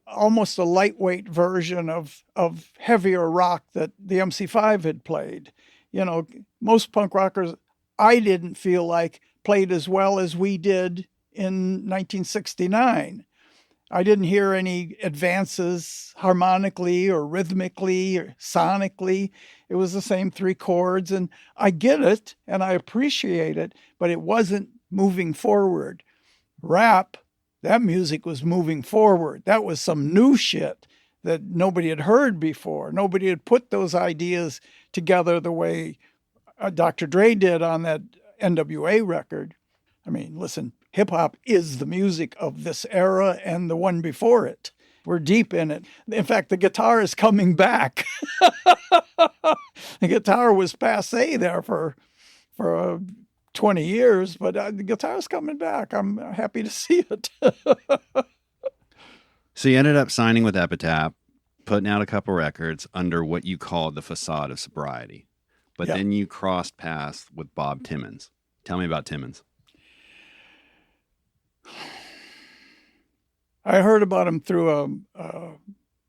almost a lightweight version of heavier rock that the MC5 had played. Most punk rockers, I didn't feel like, played as well as we did in 1969. I didn't hear any advances harmonically or rhythmically or sonically. It was the same three chords, and I get it and I appreciate it, but it wasn't moving forward. Rap, that music was moving forward. That was some new shit that nobody had heard before. Nobody had put those ideas together the way Dr. Dre did on that NWA record. I mean, listen, hip hop is the music of this era and the one before it. We're deep in it. In fact, the guitar is coming back. The guitar was passé there for 20 years, but the guitar's coming back. I'm happy to see it. So you ended up signing with Epitaph, putting out a couple records under what you called the facade of sobriety. But then you crossed paths with Bob Timmons. Tell me about Timmons. I heard about him through a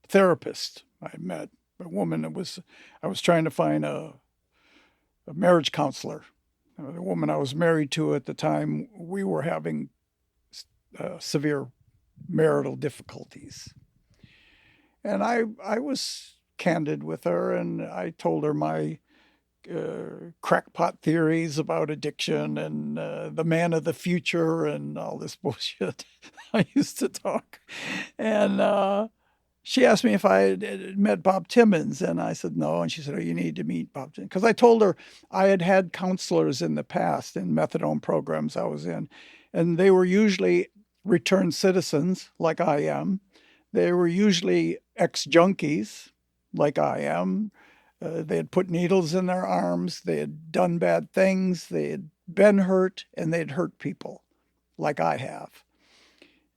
therapist I met, a woman that I was trying to find a marriage counselor. The woman I was married to at the time, we were having severe marital difficulties. And I was candid with her, and I told her my crackpot theories about addiction and the man of the future and all this bullshit I used to talk. And she asked me if I had met Bob Timmons, and I said no. And she said, oh, you need to meet Bob Timmons. Because I told her I had had counselors in the past in methadone programs I was in, and they were usually returned citizens like I am. They were usually ex-junkies like I am. They had put needles in their arms. They had done bad things. They had been hurt, and they'd hurt people like I have.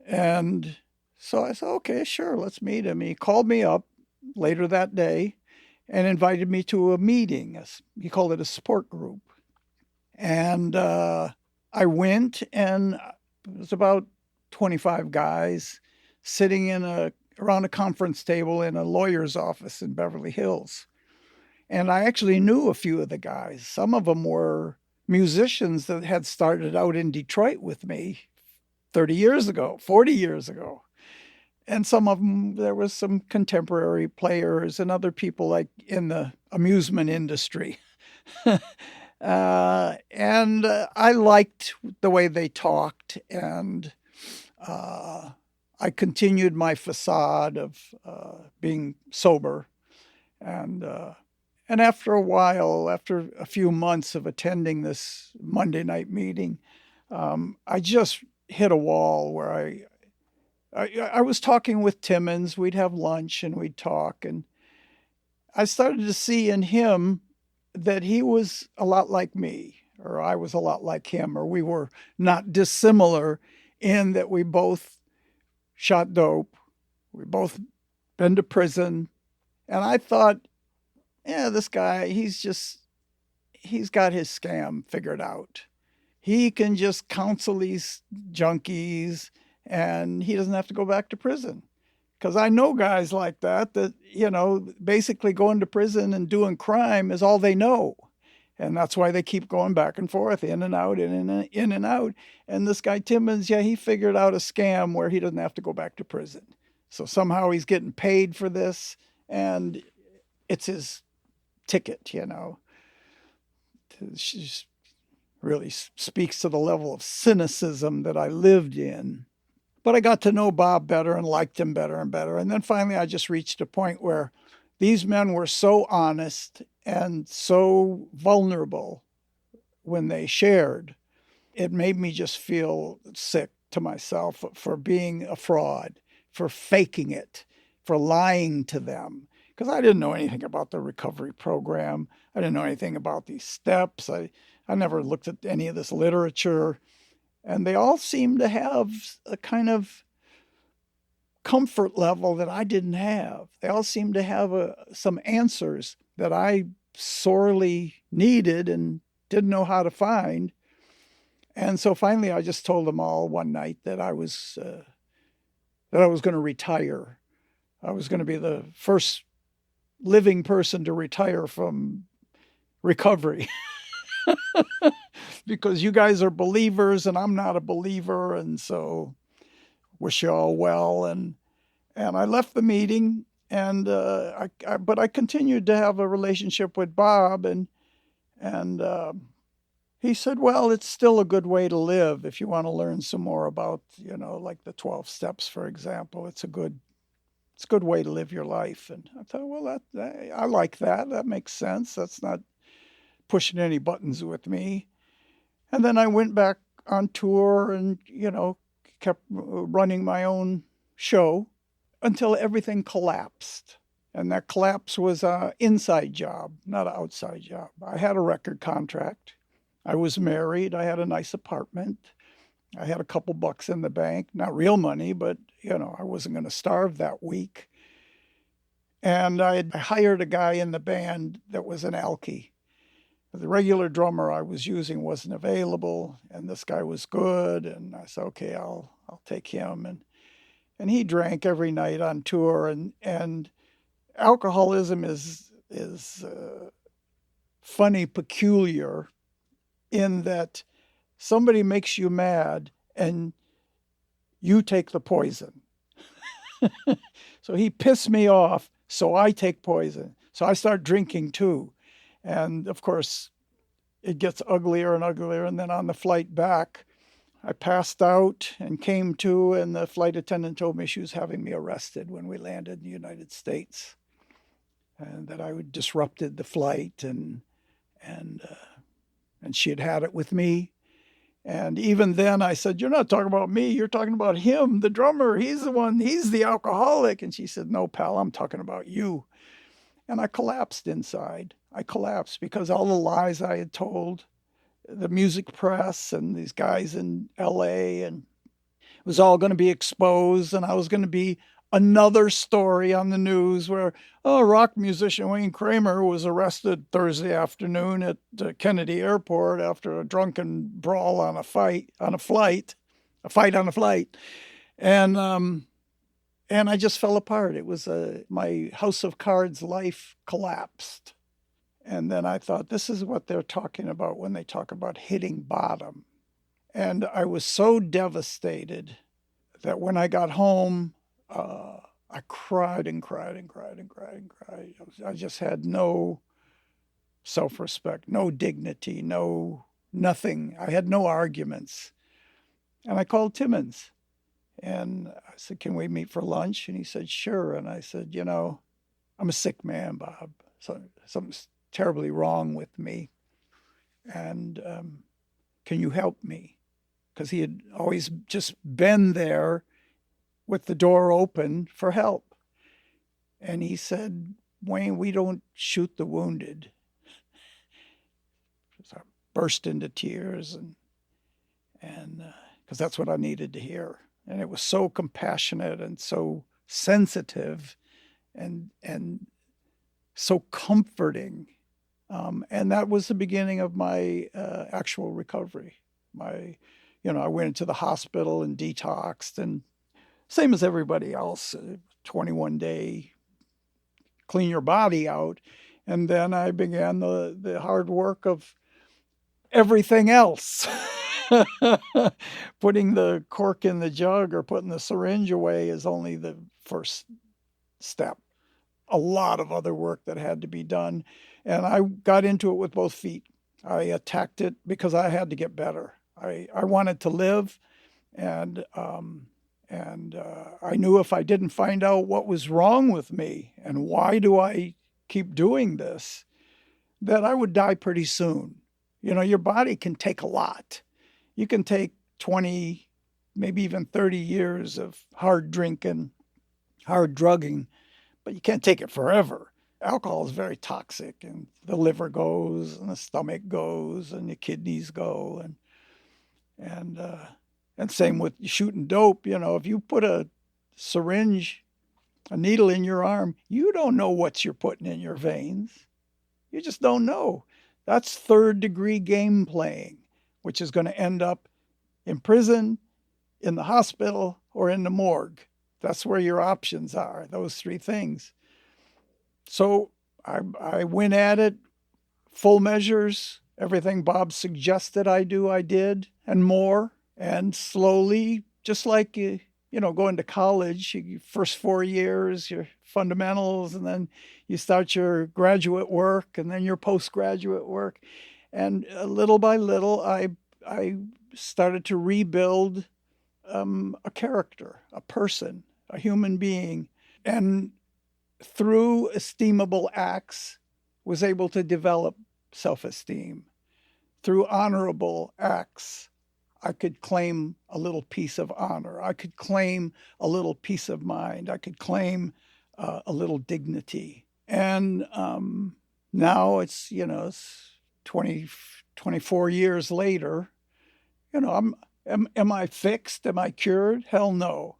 And so I said, okay, sure, let's meet him. He called me up later that day and invited me to a meeting. He called it a support group. And I went, and it was about 25 guys sitting around a conference table in a lawyer's office in Beverly Hills. And I actually knew a few of the guys. Some of them were musicians that had started out in Detroit with me 30 years ago, 40 years ago. And some of them, there was some contemporary players and other people like in the amusement industry. And I liked the way they talked, and I continued my facade of being sober. And after a while, after a few months of attending this Monday night meeting, I just hit a wall where I was talking with Timmons. We'd have lunch and we'd talk. And I started to see in him that he was a lot like me, or I was a lot like him, or we were not dissimilar in that we both shot dope. We both been to prison. And I thought, yeah, this guy, he's got his scam figured out. He can just counsel these junkies and he doesn't have to go back to prison. Because I know guys like that, basically going to prison and doing crime is all they know. And that's why they keep going back and forth, in and out, in and out. And this guy Timmons, yeah, he figured out a scam where he doesn't have to go back to prison. So somehow he's getting paid for this, and it's his ticket, She really speaks to the level of cynicism that I lived in. But I got to know Bob better and liked him better and better. And then finally, I just reached a point where these men were so honest and so vulnerable when they shared. It made me just feel sick to myself for being a fraud, for faking it, for lying to them. Because I didn't know anything about the recovery program. I didn't know anything about these steps. I never looked at any of this literature. And they all seemed to have a kind of comfort level that I didn't have. They all seemed to have some answers that I sorely needed and didn't know how to find. And so finally, I just told them all one night that I was going to retire. I was going to be the first living person to retire from recovery. Because you guys are believers and I'm not a believer, and so wish you all well. And I left the meeting, and but I continued to have a relationship with Bob, and he said, well, it's still a good way to live if you want to learn some more about, like the 12 steps, for example. It's a good way to live your life. And I thought, well, I like that. That makes sense. That's not pushing any buttons with me. And then I went back on tour and, kept running my own show until everything collapsed. And that collapse was an inside job, not an outside job. I had a record contract. I was married. I had a nice apartment. I had a couple bucks in the bank, not real money, but, I wasn't going to starve that week. And I hired a guy in the band that was an alkie. The regular drummer I was using wasn't available, and this guy was good. And I said, okay, I'll take him. And he drank every night on tour. And alcoholism is funny, peculiar, in that somebody makes you mad and you take the poison. So he pissed me off, so I take poison. So I start drinking too. And of course, it gets uglier and uglier. And then on the flight back, I passed out and came to, and the flight attendant told me she was having me arrested when we landed in the United States, and that I had disrupted the flight, and she had it with me. And even then I said, you're not talking about me, you're talking about him, the drummer. He's the alcoholic. And she said, no, pal, I'm talking about you. And I collapsed inside. I collapsed because all the lies I had told the music press and these guys in LA, and it was all going to be exposed, and I was going to be another story on the news where, rock musician Wayne Kramer was arrested Thursday afternoon at Kennedy Airport after a drunken brawl on a fight on a flight. And I just fell apart. It was my house of cards life collapsed. And then I thought, this is what they're talking about when they talk about hitting bottom. And I was so devastated that when I got home, I cried and cried and cried and cried and cried. I just had no self-respect, no dignity, nothing. I had no arguments. And I called Timmons. And I said, can we meet for lunch? And he said, sure. And I said, I'm a sick man, Bob. So something's terribly wrong with me. And can you help me? Because he had always just been there with the door open for help. And he said, Wayne, we don't shoot the wounded. So I burst into tears, and because that's what I needed to hear. And it was so compassionate and so sensitive and so comforting. And that was the beginning of my actual recovery. I went into the hospital and detoxed, and same as everybody else, 21-day clean your body out. And then I began the hard work of everything else. Putting the cork in the jug or putting the syringe away is only the first step. A lot of other work that had to be done. And I got into it with both feet. I attacked it because I had to get better. I wanted to live, and I knew if I didn't find out what was wrong with me and why do I keep doing this, that I would die pretty soon. Your body can take a lot. You can take 20, maybe even 30 years of hard drinking, hard drugging, but you can't take it forever. Alcohol is very toxic, and the liver goes, and the stomach goes, and the kidneys go, and same with shooting dope. If you put a syringe, a needle in your arm, you don't know what you're putting in your veins. You just don't know. That's third-degree game playing, which is going to end up in prison, in the hospital, or in the morgue. That's where your options are, those three things. So I went at it, full measures, everything Bob suggested I do, I did, and more. And slowly, just like, going to college, first 4 years, your fundamentals, and then you start your graduate work, and then your postgraduate work. And little by little, I started to rebuild a character, a person, a human being. And through esteemable acts, was able to develop self-esteem. Through honorable acts, I could claim a little piece of honor. I could claim a little peace of mind. I could claim a little dignity. And now it's 24 years later. Am I fixed? Am I cured? Hell no.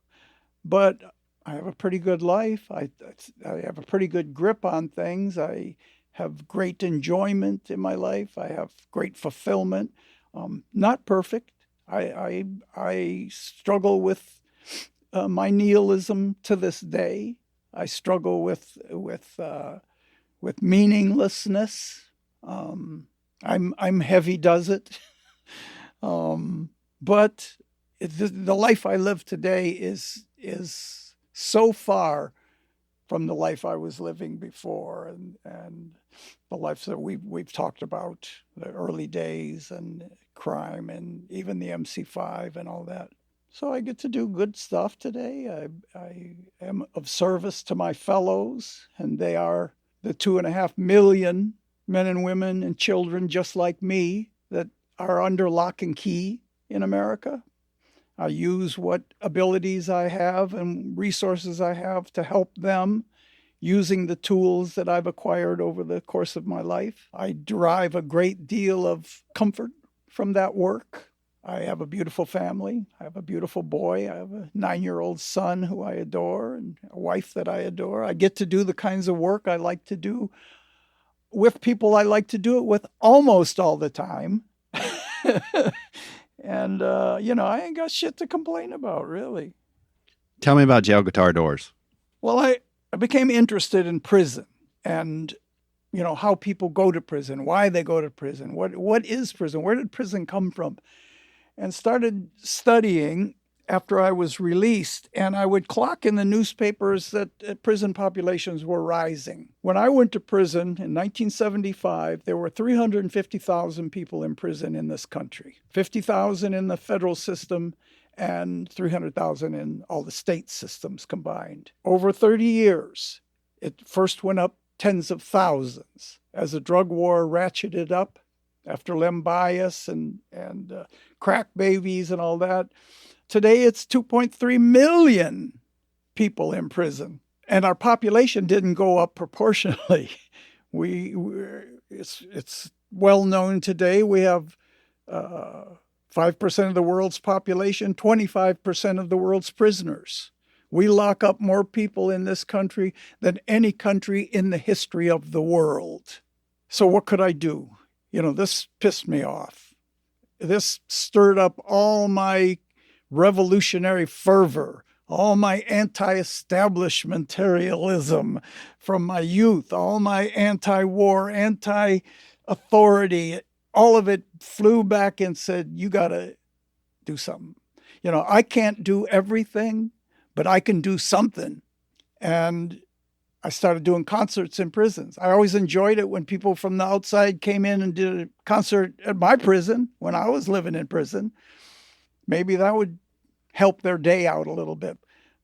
But I have a pretty good life. I have a pretty good grip on things. I have great enjoyment in my life. I have great fulfillment. Not perfect. I struggle with my nihilism to this day. I struggle with meaninglessness. I'm heavy does it. But the life I live today is so far from the life I was living before, and the life that we've talked about, the early days and crime and even the MC5 and all that. So I get to do good stuff today. I am of service to my fellows, and they are the 2.5 million men and women and children just like me that are under lock and key in America. I use what abilities I have and resources I have to help them using the tools that I've acquired over the course of my life. I derive a great deal of comfort from that work. I have a beautiful family. I have a beautiful boy. I have a 9-year-old son who I adore and a wife that I adore. I get to do the kinds of work I like to do with people I like to do it with almost all the time. And, I ain't got shit to complain about, really. Tell me about Jail Guitar Doors. Well, I became interested in prison and, how people go to prison, why they go to prison, what is prison, where did prison come from, and started studying after I was released. And I would clock in the newspapers that prison populations were rising. When I went to prison in 1975, there were 350,000 people in prison in this country, 50,000 in the federal system and 300,000 in all the state systems combined. Over 30 years, it first went up tens of thousands as the drug war ratcheted up after Lem Bias and crack babies and all that. Today, it's 2.3 million people in prison, and our population didn't go up proportionally. It's well known today. We have 5% of the world's population, 25% of the world's prisoners. We lock up more people in this country than any country in the history of the world. So what could I do? This pissed me off. This stirred up all my revolutionary fervor, all my anti-establishmentarianism from my youth, all my anti-war, anti-authority, all of it flew back and said, you got to do something. I can't do everything, but I can do something. And I started doing concerts in prisons. I always enjoyed it when people from the outside came in and did a concert at my prison when I was living in prison. Maybe that would help their day out a little bit.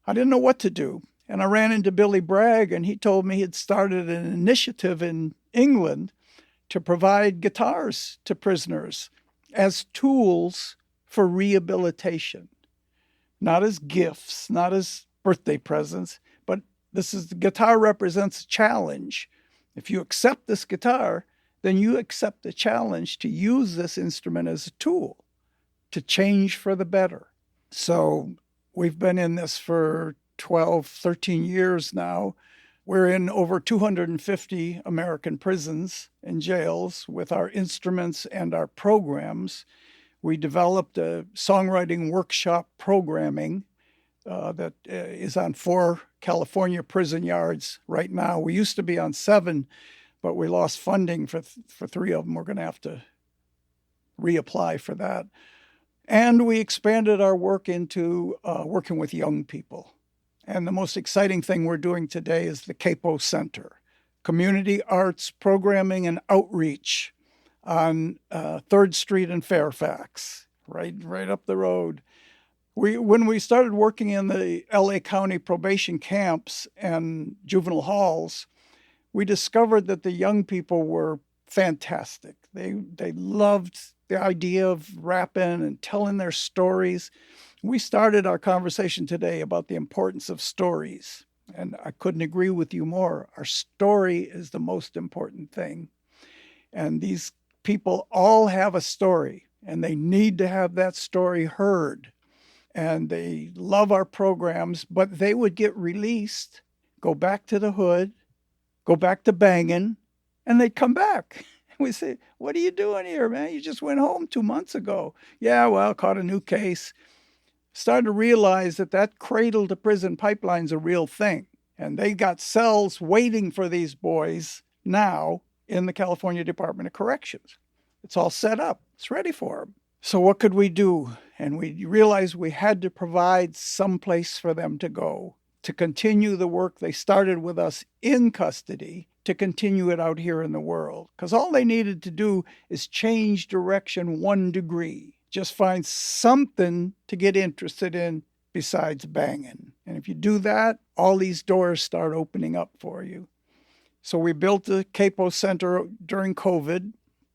I didn't know what to do. And I ran into Billy Bragg, and he told me he had started an initiative in England to provide guitars to prisoners as tools for rehabilitation, not as gifts, not as birthday presents, but the guitar represents a challenge. If you accept this guitar, then you accept the challenge to use this instrument as a tool to change for the better. So we've been in this for 12, 13 years now. We're in over 250 American prisons and jails with our instruments and our programs. We developed a songwriting workshop programming that is on 4 California prison yards right now. We used to be on 7, but we lost funding for 3 of them. We're going to have to reapply for that. And we expanded our work into working with young people. And the most exciting thing we're doing today is the Capo Center, Community Arts Programming and Outreach on 3rd Street in Fairfax, right up the road. When we started working in the LA County probation camps and juvenile halls, we discovered that the young people were fantastic. They loved the idea of rapping and telling their stories. We started our conversation today about the importance of stories, and I couldn't agree with you more. Our story is the most important thing. And these people all have a story, and they need to have that story heard. And they love our programs, but they would get released, go back to the hood, go back to banging, and they'd come back. We say, what are you doing here, man? You just went home 2 months ago. Yeah, well, caught a new case. Started to realize that cradle to prison pipeline's a real thing. And they got cells waiting for these boys now in the California Department of Corrections. It's all set up. It's ready for them. So what could we do? And we realized we had to provide some place for them to go, to continue the work they started with us in custody, to continue it out here in the world. Because all they needed to do is change direction 1 degree. Just find something to get interested in besides banging. And if you do that, all these doors start opening up for you. So we built the Capo Center during COVID.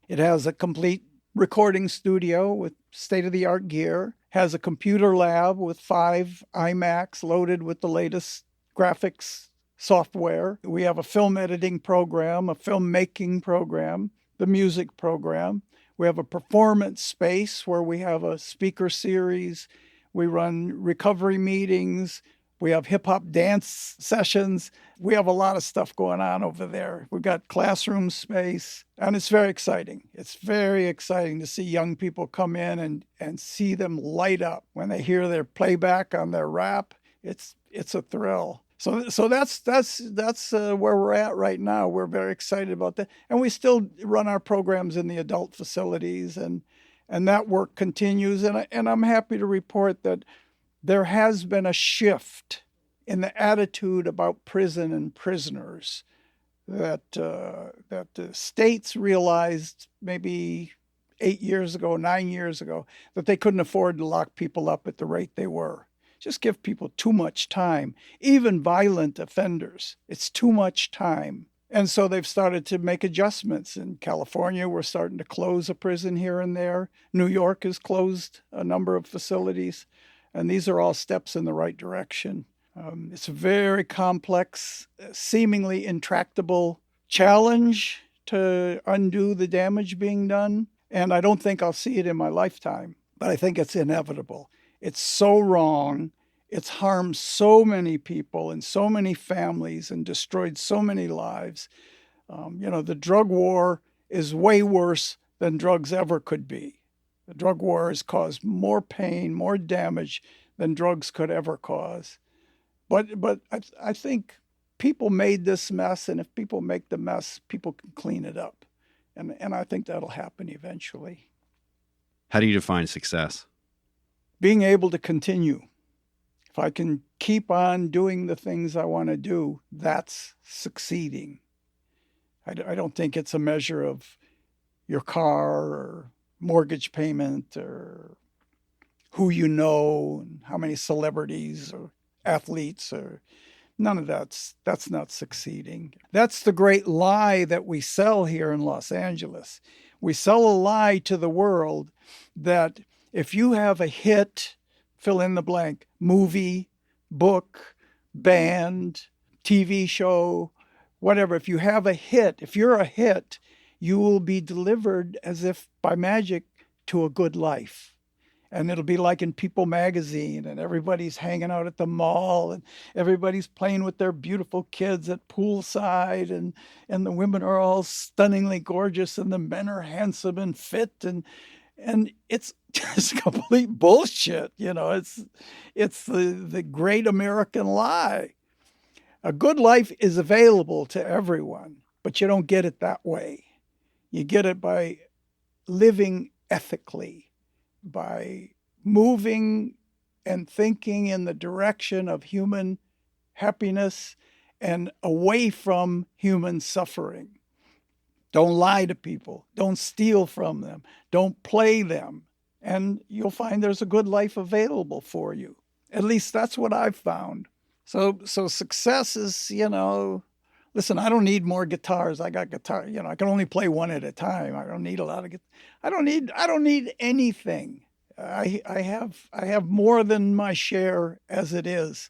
It has a complete recording studio with state-of-the-art gear, has a computer lab with 5 iMacs loaded with the latest graphics software. We have a film editing program, a film making program, the music program. We have a performance space where we have a speaker series. We run recovery meetings. We have hip-hop dance sessions. We have a lot of stuff going on over there. We've got classroom space, and it's very exciting. It's very exciting to see young people come in and see them light up. When they hear their playback on their rap, it's a thrill. So that's where we're at right now. We're very excited about that. And we still run our programs in the adult facilities, and that work continues. And I'm happy to report that there has been a shift in the attitude about prison and prisoners that the states realized maybe 8 years ago, 9 years ago, that they couldn't afford to lock people up at the rate they were. Just give people too much time. Even violent offenders, it's too much time. And so they've started to make adjustments. In California, we're starting to close a prison here and there. New York has closed a number of facilities. And these are all steps in the right direction. It's a very complex, seemingly intractable challenge to undo the damage being done. And I don't think I'll see it in my lifetime, but I think it's inevitable. It's so wrong. it's harmed so many people and so many families and destroyed so many lives. The drug war is way worse than drugs ever could be. The drug war has caused more pain, more damage than drugs could ever cause. But I think people made this mess, and if people make the mess, people can clean it up. And I think that'll happen eventually. How do you define success? Being able to continue. If I can keep on doing the things I want to do, that's succeeding. I don't think it's a measure of your car or mortgage payment or who you know and how many celebrities or athletes or none of that's not succeeding. That's the great lie that we sell here in Los Angeles. We sell a lie to the world that if you have a hit, fill in the blank, movie, book, band, TV show, whatever, if you have a hit, if you're a hit, you will be delivered as if by magic to a good life. And it'll be like in People magazine, and everybody's hanging out at the mall, and everybody's playing with their beautiful kids at poolside, and the women are all stunningly gorgeous, and the men are handsome and fit, and it's just complete bullshit. It's the great American lie. A good life is available to everyone, but you don't get it that way. You get it by living ethically, by moving and thinking in the direction of human happiness and away from human suffering. Don't lie to people. Don't steal from them. Don't play them. And you'll find there's a good life available for you. At least that's what I've found. So success is, listen, I don't need more guitars. I got guitar, I can only play one at a time. I don't need a lot of I don't need anything. I have more than my share as it is.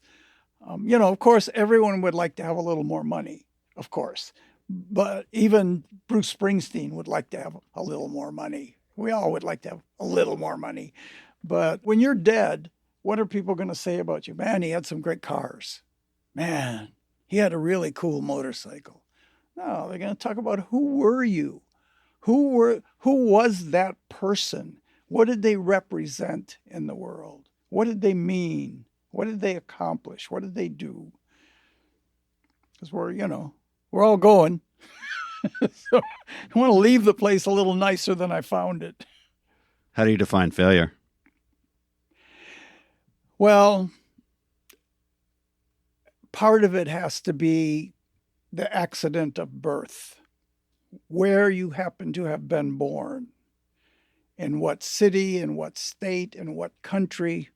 Of course, everyone would like to have a little more money, of course. But even Bruce Springsteen would like to have a little more money. We all would like to have a little more money. But when you're dead, what are people going to say about you? Man, he had some great cars. Man, he had a really cool motorcycle. No, they're going to talk about who were you? Who was that person? What did they represent in the world? What did they mean? What did they accomplish? What did they do? Because we're all going. So I want to leave the place a little nicer than I found it. How do you define failure? Well, part of it has to be the accident of birth, where you happen to have been born, in what city, in what state, in what country.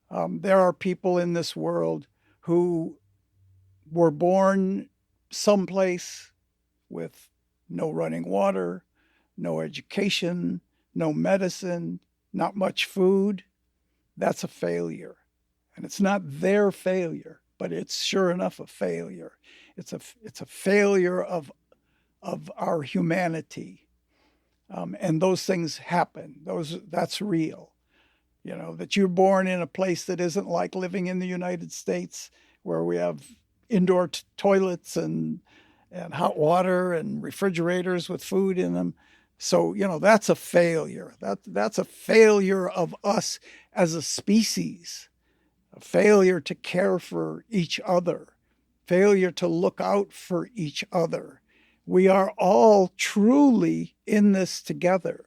There are people in this world who were born someplace with no running water, no education, no medicine, not much food. That's a failure. And it's not their failure, but it's sure enough a failure. It's a failure of our humanity. And those things happen. That's real. That you're born in a place that isn't like living in the United States, where we have indoor toilets and hot water and refrigerators with food in them. So, that's a failure. That's a failure of us as a species, a failure to care for each other, failure to look out for each other. We are all truly in this together.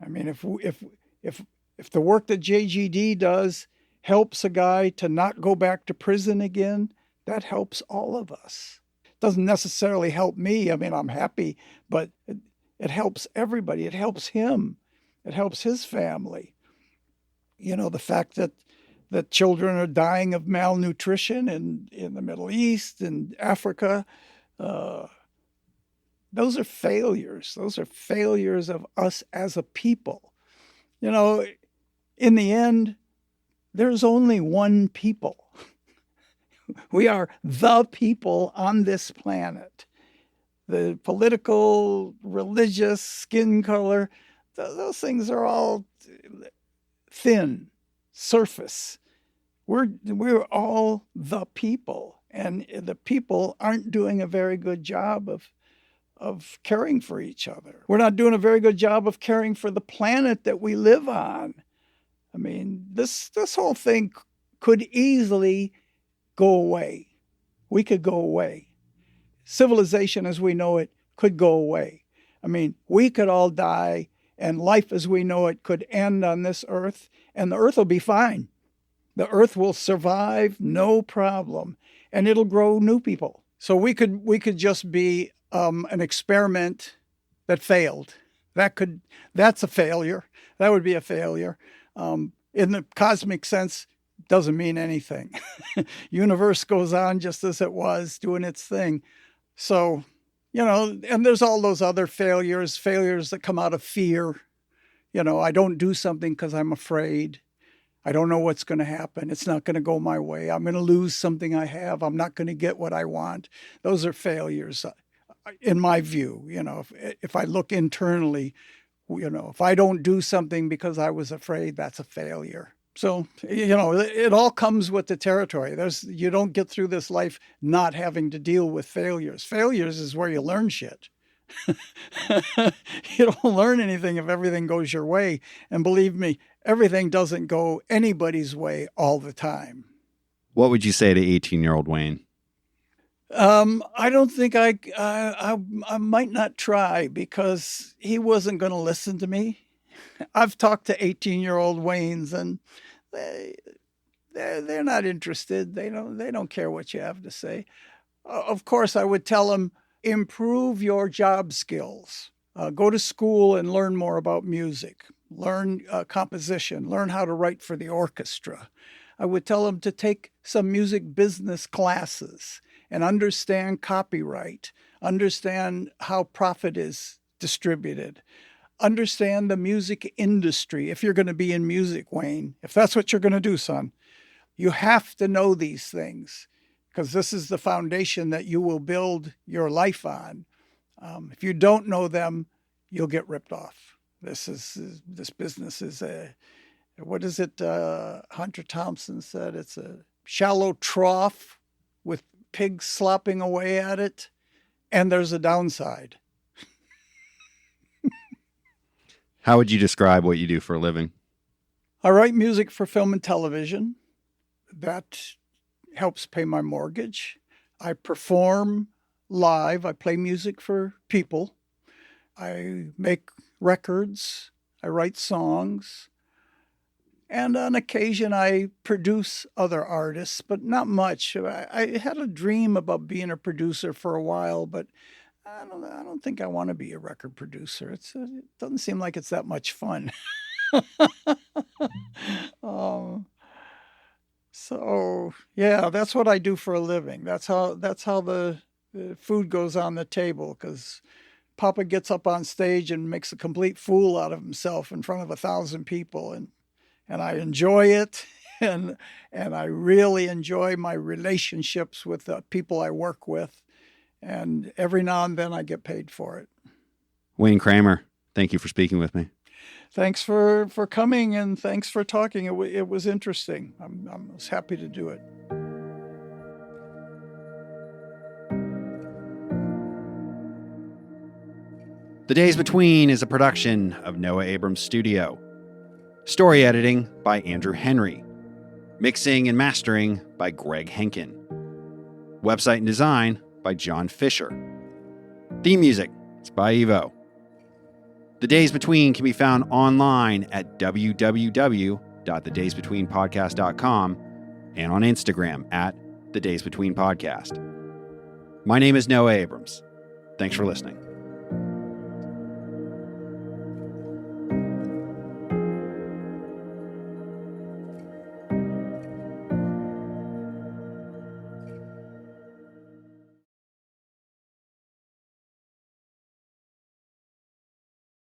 I mean, if the work that JGD does helps a guy to not go back to prison again, that helps all of us. It doesn't necessarily help me. I mean, I'm happy, but it helps everybody. It helps him. It helps his family. The fact that children are dying of malnutrition in the Middle East and Africa, those are failures. Those are failures of us as a people. In the end, there's only one people. We are the people on this planet. The political, religious, skin color, those things are all thin, surface. We're all the people, and the people aren't doing a very good job of caring for each other. We're not doing a very good job of caring for the planet that we live on. I mean, this whole thing could easily go away. We could go away. Civilization as we know it could go away. I mean, we could all die, and life as we know it could end on this earth, and the earth will be fine. The earth will survive, no problem, and it'll grow new people. So we could just be an experiment that failed. That's a failure. That would be a failure. In the cosmic sense, doesn't mean anything. Universe goes on just as it was, doing its thing. So, and there's all those other failures that come out of fear. I don't do something because I'm afraid. I don't know what's going to happen. It's not going to go my way. I'm going to lose something I have. I'm not going to get what I want. Those are failures, in my view. If I look internally, if I don't do something because I was afraid, that's a failure. So, it all comes with the territory. You don't get through this life not having to deal with failures. Failures is where you learn shit. You don't learn anything if everything goes your way. And believe me, everything doesn't go anybody's way all the time. What would you say to 18-year-old Wayne? I don't think I might not try, because he wasn't going to listen to me. I've talked to 18-year-old Waynes, and they're not interested. They don't care what you have to say. Of course, I would tell them, improve your job skills. Go to school and learn more about music. Learn composition. Learn how to write for the orchestra. I would tell them to take some music business classes and understand copyright. Understand how profit is distributed. Understand the music industry. If you're going to be in music, Wayne, if that's what you're going to do, son, you have to know these things, because this is the foundation that you will build your life on. If you don't know them, you'll get ripped off. This business is what is it? Hunter Thompson said it's a shallow trough with pigs slopping away at it, and there's a downside. How would you describe what you do for a living? I write music for film and television. That helps pay my mortgage. I perform live. I play music for people. I make records. I write songs. And on occasion, I produce other artists, but not much. I had a dream about being a producer for a while, but I don't think I want to be a record producer. It doesn't seem like it's that much fun. So yeah, that's what I do for a living. That's how the food goes on the table, because Papa gets up on stage and makes a complete fool out of himself in front of 1,000 people, and I enjoy it, and I really enjoy my relationships with the people I work with. And every now and then I get paid for it. Wayne Kramer, thank you for speaking with me. Thanks for coming, and thanks for talking. It was interesting. I was happy to do it. The Days Between is a production of Noah Abrams Studio. Story editing by Andrew Henry. Mixing and mastering by Greg Henkin. Website and design by John Fisher. Theme music is by Evo. The Days Between can be found online at www.thedaysbetweenpodcast.com and on Instagram at The Days Between Podcast. My name is Noah Abrams. Thanks for listening.